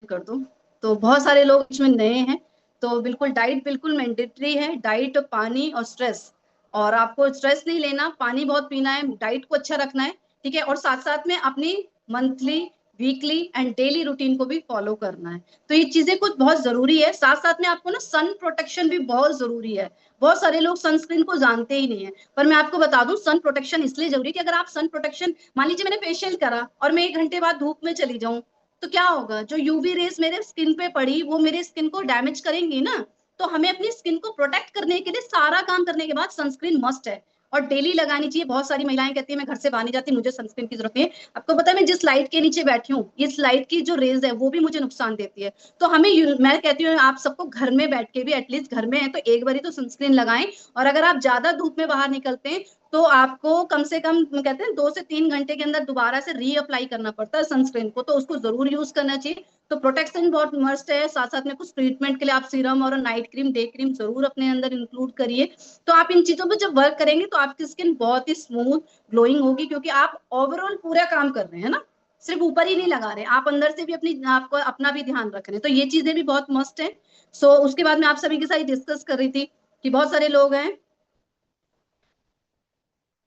कर दो। तो बहुत सारे लोग इसमें नए हैं। तो बिल्कुल डाइट बिल्कुल मैंडेटरी है, डाइट, पानी और स्ट्रेस। और आपको स्ट्रेस नहीं लेना, पानी बहुत पीना है, डाइट को अच्छा रखना है, ठीक है। और साथ साथ में अपनी monthly, weekly and daily routine को भी फॉलो करना है। तो ये चीजें कुछ बहुत जरूरी है। साथ साथ में आपको ना सन प्रोटेक्शन भी बहुत जरूरी है। बहुत सारे लोग सनस्क्रीन को जानते ही नहीं है, पर मैं आपको बता दूं सन प्रोटेक्शन इसलिए जरूरी है कि अगर आप सन प्रोटेक्शन, मान लीजिए मैंने फेशियल करा और मैं 1 घंटे बाद धूप में चली जाऊं, तो क्या होगा, जो यूवी रेस मेरे स्किन पे पड़ी वो मेरे स्किन को डैमेज करेंगी ना। तो हमें अपनी स्किन को प्रोटेक्ट करने के लिए सारा काम करने के बाद सनस्क्रीन मस्ट है और डेली लगानी चाहिए। बहुत सारी महिलाएं कहती है मैं घर से बाहर नहीं जाती, मुझे सनस्क्रीन की जरूरत नहीं है। आपको पता है मैं जिस लाइट के नीचे बैठी हूँ, इस लाइट की जो रेज है वो भी मुझे नुकसान देती है। तो हमें मैं कहती हूँ आप सबको घर में बैठ के भी, एटलीस्ट घर में है तो एक बारी तो सनस्क्रीन लगाएं। और अगर आप ज्यादा धूप में बाहर निकलते हैं तो आपको कम से कम कहते हैं 2 से 3 घंटे के अंदर दोबारा से रीअप्लाई करना पड़ता है सनस्क्रीन को, तो उसको जरूर यूज करना चाहिए। तो प्रोटेक्शन बहुत मस्ट है। साथ साथ में कुछ ट्रीटमेंट के लिए आप सीरम और नाइट क्रीम, डे क्रीम जरूर अपने अंदर इंक्लूड करिए। तो आप इन चीजों पर जब वर्क करेंगे तो आपकी स्किन बहुत ही स्मूथ ग्लोइंग होगी, क्योंकि आप ओवरऑल पूरा काम कर रहे हैं ना, सिर्फ ऊपर ही नहीं लगा रहे, आप अंदर से भी अपनी, आपको अपना भी ध्यान रख रहे हैं। तो ये चीजें भी बहुत मस्ट है। सो उसके बाद मैं आप सभी के साथ डिस्कस कर रही थी कि बहुत सारे लोग हैं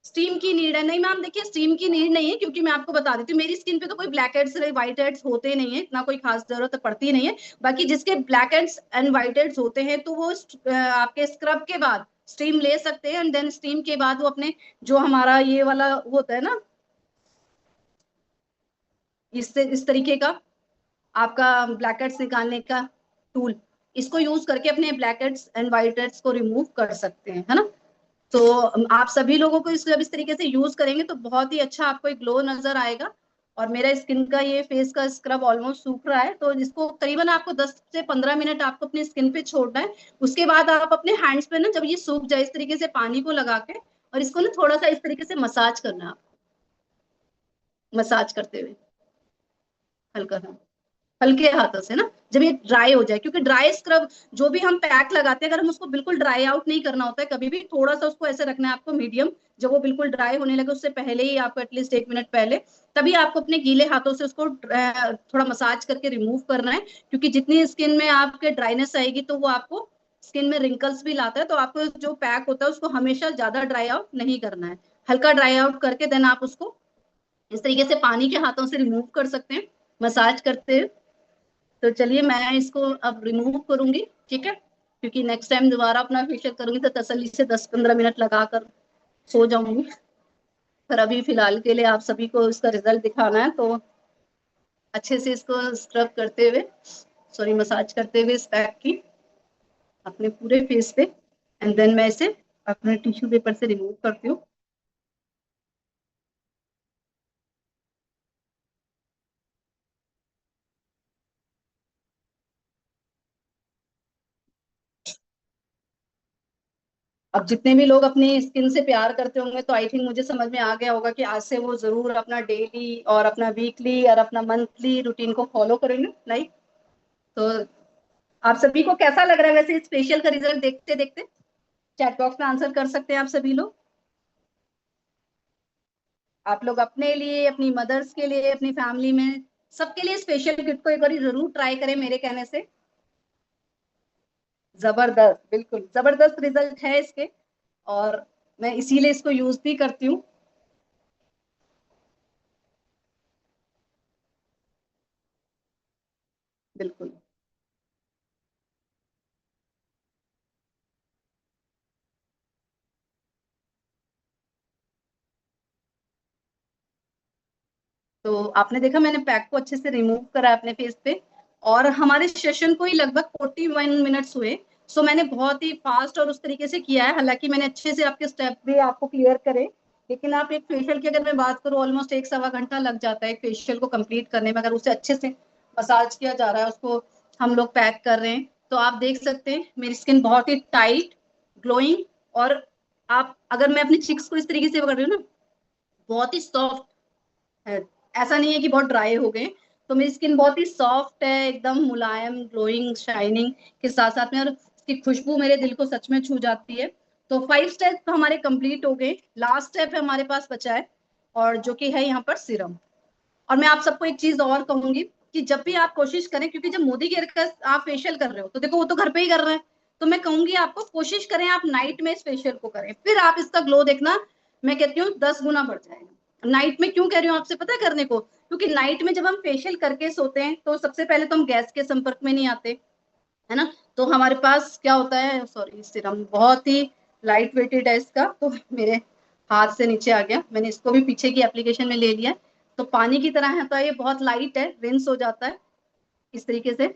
स्टीम की नीड है। नहीं मैम, देखिए स्टीम की नीड नहीं है, क्योंकि मैं आपको बता देती हूँ मेरी स्किन पे तो कोई ब्लैक हेड्स, व्हाइट हेड्स होते नहीं है, इतना कोई खास जरूरत पड़ती नहीं है। बाकी जिसके black heads and white heads होते हैं तो वो आपके स्क्रब के बाद स्टीम ले सकते हैं, एंड देन स्टीम के बाद वो अपने, जो हमारा ये वाला होता है ना, इससे इस तरीके का आपका ब्लैक हेड्स निकालने का टूल, इसको यूज करके अपने black heads and white heads को रिमूव कर सकते हैं, है ना। तो आप सभी लोगों को जब इस तरीके से यूज करेंगे तो बहुत ही अच्छा आपको एक ग्लो नजर आएगा। और मेरा स्किन का ये फेस का स्क्रब ऑलमोस्ट सूख रहा है, तो इसको करीबन आपको 10 से 15 मिनट आपको अपनी स्किन पे छोड़ना है। उसके बाद आप अपने हैंड्स पे ना, जब ये सूख जाए इस तरीके से पानी को लगा के, और इसको ना थोड़ा सा इस तरीके से मसाज करना है आप, मसाज करते हुए हल्का सा, हल्के हाथों से ना, जब ये ड्राई हो जाए। क्योंकि ड्राई स्क्रब जो भी हम पैक लगाते हैं, अगर हम उसको बिल्कुल ड्राई आउट नहीं करना होता है, कभी भी थोड़ा सा उसको ऐसे रखना है आपको मीडियम, जब वो बिल्कुल ड्राई होने लगे उससे पहले ही आपको एटलीस्ट 1 मिनट पहले, तभी आपको अपने गीले हाथों से उसको थोड़ा मसाज करके रिमूव करना है। क्योंकि जितनी स्किन में आपके ड्राइनेस आएगी तो वो आपको स्किन में रिंकल्स भी लाता है। तो आपको जो पैक होता है उसको हमेशा ज्यादा ड्राई आउट नहीं करना है, हल्का ड्राई आउट करके देन आप उसको इस तरीके से पानी के हाथों से रिमूव कर सकते हैं, मसाज करते हैं। तो चलिए मैं इसको अब रिमूव करूंगी, ठीक है, क्योंकि नेक्स्ट टाइम दोबारा अपना फेशियल करूंगी तो तसल्ली से 10-15 मिनट लगाकर सो जाऊंगी। पर अभी फिलहाल के लिए आप सभी को इसका रिजल्ट दिखाना है, तो अच्छे से इसको स्क्रब करते हुए, सॉरी मसाज करते हुए इस पैक की अपने पूरे फेस पे, एंड देन मैं इसे अपने टिश्यू पेपर से रिमूव करती हूँ। अब जितने भी लोग अपनी स्किन से प्यार करते होंगे तो आई थिंक मुझे समझ में आ गया होगा कि आज से वो जरूर अपना डेली और अपना वीकली और अपना मंथली रूटीन को फॉलो करेंगे, लाइक। तो आप सभी को कैसा लग रहा है वैसे इस फेशियल का रिजल्ट देखते देखते? चैट बॉक्स में आंसर कर सकते हैं आप सभी लोग। आप लोग अपने लिए, अपनी मदर्स के लिए, अपनी फैमिली में सबके लिए स्पेशल किट को एक बार जरूर ट्राई करें मेरे कहने से। जबरदस्त, बिल्कुल जबरदस्त रिजल्ट है इसके। और मैं इसीलिए इसको यूज भी करती हूँ। बिल्कुल। तो आपने देखा मैंने पैक को अच्छे से रिमूव करा अपने फेस पे, और हमारे सेशन को ही लगभग 41 मिनट्स हुए। सो मैंने बहुत ही फास्ट और उस तरीके से किया है, हालांकि मैंने अच्छे से आपके स्टेप भी आपको क्लियर करे, लेकिन आप एक फेशियल की अगर मैं बात करूँ ऑलमोस्ट 1 सवा घंटा लग जाता है एक फेशियल को कंप्लीट करने में, अगर उसे अच्छे से मसाज किया जा रहा है, उसको हम लोग पैक कर रहे हैं। तो आप देख सकते हैं मेरी स्किन बहुत ही टाइट, ग्लोइंग, और आप अगर मैं अपनी चिक्स को इस तरीके से कर रही हूँ ना, बहुत ही सॉफ्ट है, ऐसा नहीं है कि बहुत ड्राई हो गए। तो मेरी स्किन बहुत ही सॉफ्ट है, एकदम मुलायम, ग्लोइंग, शाइनिंग के साथ साथ में, और इसकी खुशबू मेरे दिल को सच में छू जाती है। तो 5 स्टेप हमारे कंप्लीट हो गए, लास्ट स्टेप है हमारे पास बचा है, और जो कि है यहाँ पर सीरम। और मैं आप सबको एक चीज और कहूंगी कि जब भी आप कोशिश करें, क्योंकि जब मोदी केयर का आप फेशियल कर रहे हो तो देखो वो तो घर पे ही कर रहे हैं, तो मैं कहूंगी आपको कोशिश करें आप नाइट में इस फेशियल को करें, फिर आप इसका ग्लो देखना, मैं कहती हूँ 10 गुना बढ़ जाएगा। नाइट में क्यों कह रही हूँ आपसे पता है करने को, क्योंकि नाइट में जब हम फेशियल करके सोते हैं तो सबसे पहले तो हम गैस के संपर्क में नहीं आते, है ना। तो हमारे पास क्या होता है, सॉरी, सीरम बहुत ही लाइट वेटेड है इसका, तो मेरे हाथ से नीचे आ गया, मैंने इसको भी पीछे की एप्लीकेशन में ले लिया है। तो पानी की तरह है, तो ये बहुत लाइट है, रिंस हो जाता है इस तरीके से,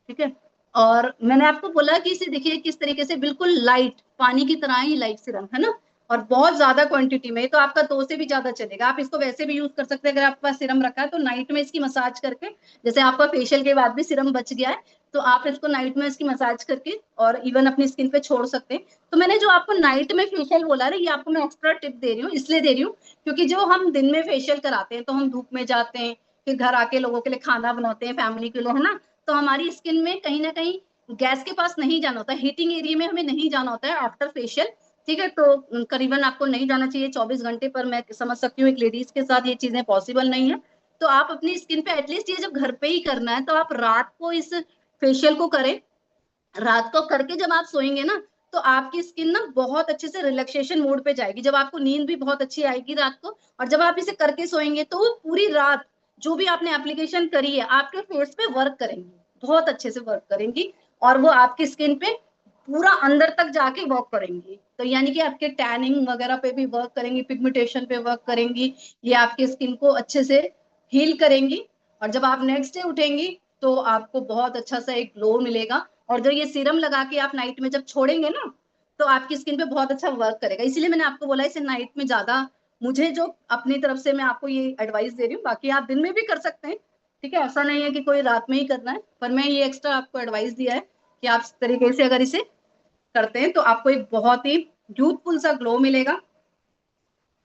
ठीक है। और मैंने आपको बोला कि इसे देखिए किस तरीके से, बिल्कुल लाइट पानी की तरह ही लाइट सिरम है ना, और बहुत ज्यादा क्वांटिटी में, तो आपका 2 से भी ज्यादा चलेगा। आप इसको वैसे भी यूज कर सकते हैं, अगर आपके पास सिरम रखा है तो नाइट में इसकी मसाज करके, जैसे आपका फेशियल के बाद भी सिरम बच गया है तो आप इसको नाइट में इसकी मसाज करके और इवन अपनी स्किन पे छोड़ सकते हैं। तो मैंने जो आपको नाइट में फेशियल बोला ना, ये आपको मैं एक्स्ट्रा टिप दे रही हूँ, इसलिए दे रही हूँ क्योंकि जो हम दिन में फेशियल कराते हैं तो हम धूप में जाते हैं, फिर घर आके लोगों के लिए खाना बनाते हैं, फैमिली के लिए, है ना। तो हमारी स्किन में कहीं ना कहीं गैस के पास नहीं जाना होता, हीटिंग एरिया में हमें नहीं जाना होता है आफ्टर फेशियल, ठीक है। तो करीबन आपको नहीं जाना चाहिए 24 घंटे, पर मैं समझ सकती हूँ एक लेडीज के साथ ये चीजें पॉसिबल नहीं है। तो आप अपनी स्किन पे एटलीस्ट ये जब घर पे ही करना है तो आप रात को इस फेशियल को करें, रात को करके जब आप सोएंगे ना तो आपकी स्किन ना बहुत अच्छे से रिलैक्सेशन मोड पे जाएगी, जब आपको नींद भी बहुत अच्छी आएगी रात को, और जब आप इसे करके सोएंगे तो वो पूरी रात जो भी आपने एप्लीकेशन करी है आपके फेस पे वर्क करेंगी, बहुत अच्छे से वर्क करेंगी, और वो आपकी स्किन पे पूरा अंदर तक जाके वर्क करेंगी। तो यानी कि आपके टैनिंग वगैरह पे भी वर्क करेंगी, पिगमेंटेशन पे वर्क करेंगी, ये आपकी स्किन को अच्छे से हील करेंगी। और जब आप नेक्स्ट डे उठेंगी तो आपको बहुत अच्छा सा एक ग्लो मिलेगा, और जो ये सीरम लगा के आप नाइट में जब छोड़ेंगे ना तो आपकी स्किन पे बहुत अच्छा वर्क करेगा, इसीलिए मैंने आपको बोला इसे नाइट में ज्यादा, मुझे जो अपनी तरफ से मैं आपको ये एडवाइस दे रही हूँ, बाकी आप दिन में भी कर सकते हैं, ठीक है, ऐसा नहीं है कि कोई रात में ही करना है, पर मैं ये एक्स्ट्रा आपको एडवाइस दिया है कि आप इस तरीके से अगर इसे करते हैं तो आपको एक बहुत ही यूथफुल सा ग्लो मिलेगा,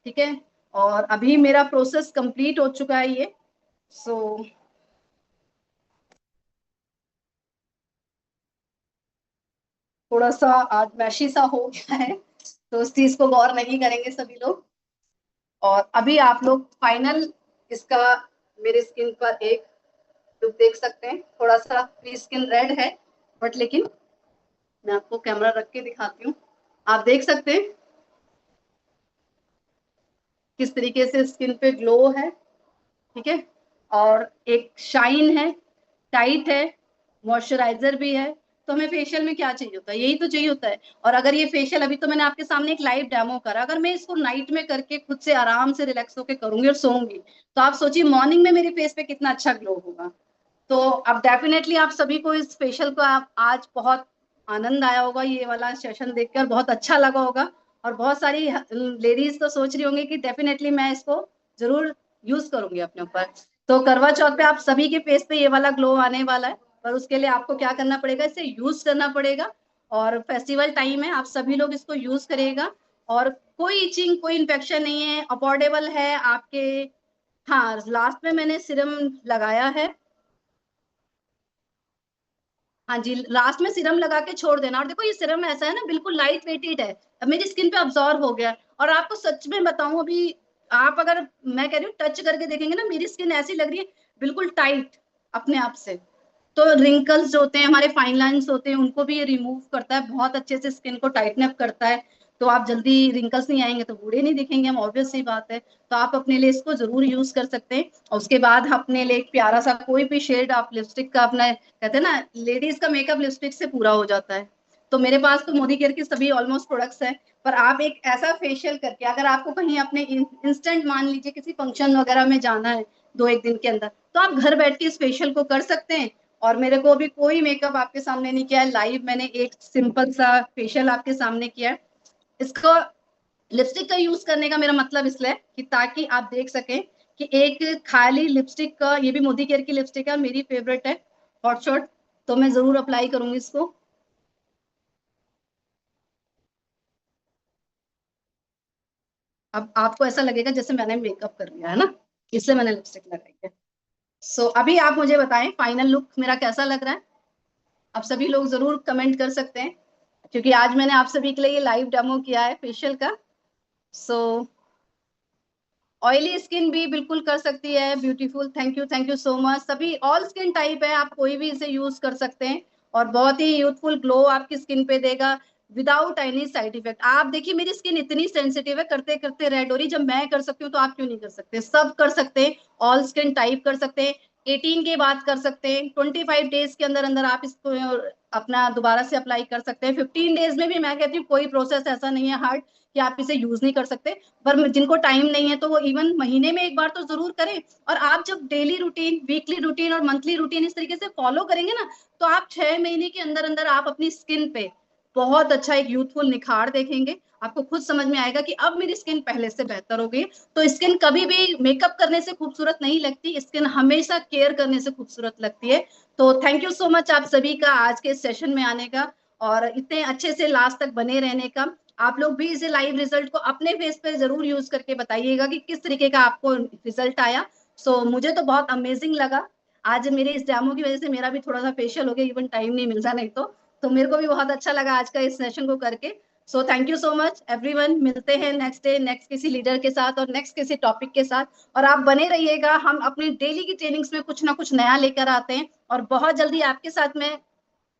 ठीक है। और अभी मेरा प्रोसेस कंप्लीट हो चुका है ये, सो थोड़ा सा आज मैशी सा हो गया है, तो उस चीज को गौर नहीं करेंगे सभी लोग। और अभी आप लोग फाइनल इसका मेरे स्किन पर एक लुक देख सकते हैं, थोड़ा सा मेरी स्किन रेड है, बट लेकिन मैं आपको कैमरा रख के दिखाती हूँ, आप देख सकते हैं किस तरीके से स्किन पे ग्लो है, ठीक है, और एक शाइन है, टाइट है, मॉइस्चराइजर भी है। तो हमें फेशियल में क्या चाहिए होता है, यही तो चाहिए होता है। और अगर ये फेशियल, अभी तो मैंने आपके सामने एक लाइव डेमो करा, अगर मैं इसको नाइट में करके खुद से आराम से रिलैक्स होकर करूंगी और सोऊंगी, तो आप सोचिए मॉर्निंग में मेरे फेस पे कितना अच्छा ग्लो होगा। तो अब डेफिनेटली आप सभी को इस फेशियल को आप आज बहुत आनंद आया होगा, ये वाला सेशन देखकर बहुत अच्छा लगा होगा, और बहुत सारी लेडीज तो सोच रही होंगी कि डेफिनेटली मैं इसको जरूर यूज करूंगी अपने ऊपर। तो करवा चौथ पे आप सभी के फेस पे ये वाला ग्लो आने वाला है, पर उसके लिए आपको क्या करना पड़ेगा, इसे यूज करना पड़ेगा, और फेस्टिवल टाइम है, आप सभी लोग इसको यूज करिएगा। और कोई इचिंग, कोई इन्फेक्शन नहीं है, अफोर्डेबल है आपके। हाँ, लास्ट में मैंने सिरम लगाया है, हाँ जी, लास्ट में सीरम लगा के छोड़ देना। और देखो ये सीरम ऐसा है ना, बिल्कुल लाइट वेटेड है, अब मेरी स्किन पे अब्सॉर्ब हो गया। और आपको सच में बताऊं, अभी आप अगर, मैं कह रही हूँ टच करके देखेंगे ना, मेरी स्किन ऐसी लग रही है बिल्कुल टाइट अपने आप से। तो रिंकल्स जो होते हैं, हमारे फाइन लाइंस होते हैं, उनको भी ये रिमूव करता है, बहुत अच्छे से स्किन को टाइटन अप करता है। तो आप जल्दी, रिंकल्स नहीं आएंगे तो बूढ़े नहीं दिखेंगे हम, ऑब्वियस सी बात है। तो आप अपने लिए इसको जरूर यूज कर सकते हैं। और उसके बाद अपने लिए एक प्यारा सा कोई भी शेड आप लिपस्टिक का अपना, कहते हैं ना लेडीज का मेकअप लिपस्टिक से पूरा हो जाता है। तो मेरे पास तो मोदी केयर की सभी ऑलमोस्ट प्रोडक्ट्स हैं, पर आप एक ऐसा फेशियल करके, अगर आपको कहीं अपने इंस्टेंट मान लीजिए किसी फंक्शन वगैरह में जाना है 2 एक दिन के अंदर, तो आप घर बैठ के इस फेशियल को कर सकते हैं। और मेरे को अभी कोई मेकअप आपके सामने नहीं किया है, लाइव मैंने एक सिंपल सा फेशियल आपके सामने किया है। इसको लिपस्टिक का यूज करने का मेरा मतलब इसलिए कि ताकि आप देख सकें कि एक खाली लिपस्टिक का, ये भी मोदी केयर की लिपस्टिक है और मेरी फेवरेट है हॉट शॉट, तो मैं जरूर अप्लाई करूंगी इसको। अब आपको ऐसा लगेगा जैसे मैंने मेकअप कर लिया है ना, इसलिए मैंने लिपस्टिक लगाई है। सो अभी आप मुझे बताएं फाइनल लुक मेरा कैसा लग रहा है। आप सभी लोग जरूर कमेंट कर सकते हैं, क्योंकि आज मैंने आप सभी के लिए ये लाइव डेमो किया है फेशियल का। सो ऑयली स्किन भी बिल्कुल कर सकती है beautiful. Thank you so much. सभी ऑल स्किन टाइप है, आप कोई भी इसे यूज कर सकते हैं और बहुत ही यूथफुल ग्लो आपकी स्किन पे देगा विदाउट एनी साइड इफेक्ट। आप देखिए मेरी स्किन इतनी सेंसिटिव है, करते करते रेड हो रही। जब मैं कर सकती हूँ तो आप क्यों नहीं कर सकते? सब कर सकते हैं, ऑल स्किन टाइप कर सकते हैं। 18 की बात कर सकते हैं, 25 डेज के अंदर अंदर आप इसको अपना दोबारा से अप्लाई कर सकते हैं। 15 डेज में भी मैं कहती हूँ कोई प्रोसेस ऐसा नहीं है हार्ड कि आप इसे यूज नहीं कर सकते। पर जिनको टाइम नहीं है तो वो इवन महीने में एक बार तो जरूर करें। और आप जब डेली रूटीन, वीकली रूटीन और मंथली रूटीन इस तरीके से फॉलो करेंगे ना, तो आप 6 महीने के अंदर अंदर आप अपनी स्किन पे बहुत अच्छा एक यूथफुल निखार देखेंगे। आपको खुद समझ में आएगा कि अब मेरी स्किन पहले से बेहतर हो गई। तो स्किन कभी भी मेकअप करने से खूबसूरत नहीं लगती, स्किन हमेशा केयर करने से खूबसूरत लगती है। तो थैंक यू सो मच आप सभी का आज के सेशन में आने का और इतने अच्छे से लास्ट तक बने रहने का। आप लोग भी इसे लाइव रिजल्ट को अपने फेस पे जरूर यूज करके बताइएगा कि किस तरीके का आपको रिजल्ट आया। मुझे तो बहुत अमेजिंग लगा। आज मेरे इस डेमो की वजह से मेरा भी थोड़ा सा फेशियल हो गया, इवन टाइम नहीं मिलता नहीं तो मेरे को भी बहुत अच्छा लगा आज का इस सेशन को करके। Thank you so much everyone. मिलते हैं नेक्स्ट डे नेक्स्ट किसी लीडर के साथ और नेक्स्ट किसी टॉपिक के साथ। और आप बने रहिएगा, हम अपनी डेली की ट्रेनिंग्स में कुछ ना कुछ नया लेकर आते हैं और बहुत जल्दी आपके साथ में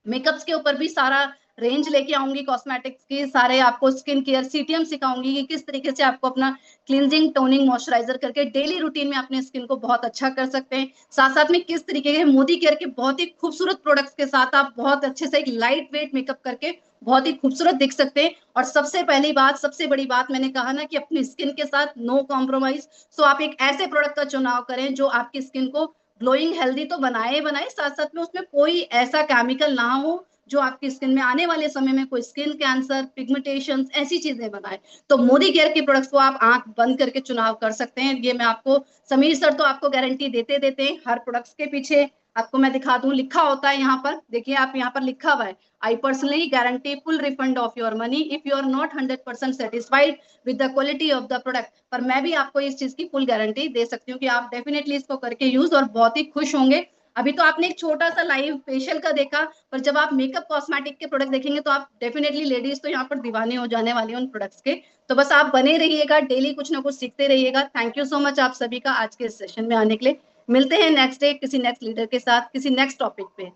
मेकअप्स के ऊपर भी सारा रेंज लेके आऊंगी, कॉस्मेटिक्स की सारे आपको स्किन केयर सीटीएम सिखाऊंगी कि किस तरीके से आपको अपना क्लींजिंग टोनिंग मॉइस्चराइजर करके डेली रूटीन में अपने स्किन को बहुत अच्छा कर सकते हैं। साथ साथ में किस तरीके के मोदी केयर के बहुत ही खूबसूरत प्रोडक्ट्स के साथ आप बहुत अच्छे से एक लाइट वेट मेकअप करके बहुत ही खूबसूरत दिख सकते हैं। और सबसे पहली बात, सबसे बड़ी बात मैंने कहा ना कि अपनी स्किन के साथ नो कॉम्प्रोमाइज। आप एक ऐसे प्रोडक्ट का चुनाव करें जो आपकी स्किन को ग्लोइंग हेल्दी तो बनाए बनाए, साथ साथ में उसमें कोई ऐसा केमिकल ना हो जो आपकी स्किन में आने वाले समय में कोई स्किन कैंसर, पिगमेंटेशन ऐसी चीजें बनाए। तो मोदी केयर के प्रोडक्ट्स को आप आंख बंद करके चुनाव कर सकते हैं। ये मैं आपको, समीर सर तो आपको गारंटी देते देते हैं। हर प्रोडक्ट्स के पीछे आपको मैं दिखा दूं, लिखा होता है यहाँ पर, देखिए आप यहाँ पर लिखा हुआ है, I personally guarantee full refund of your money if you are not 100% satisfied with the quality of the product. पर मैं भी आपको इस चीज की फुल गारंटी दे सकती हूँ कि आप डेफिनेटली इसको करके यूज और बहुत ही खुश होंगे। अभी तो आपने एक छोटा सा लाइव फेशियल का देखा, पर जब आप मेकअप कॉस्मेटिक के प्रोडक्ट देखेंगे तो आप डेफिनेटली, लेडीज तो यहाँ पर दीवाने हो जाने वाली हैं उन प्रोडक्ट्स के। तो बस आप बने रहिएगा, डेली कुछ ना कुछ सीखते रहिएगा। थैंक यू सो मच आप सभी का आज के सेशन में आने के लिए। मिलते हैं नेक्स्ट डे किसी नेक्स्ट लीडर के साथ किसी नेक्स्ट टॉपिक पे।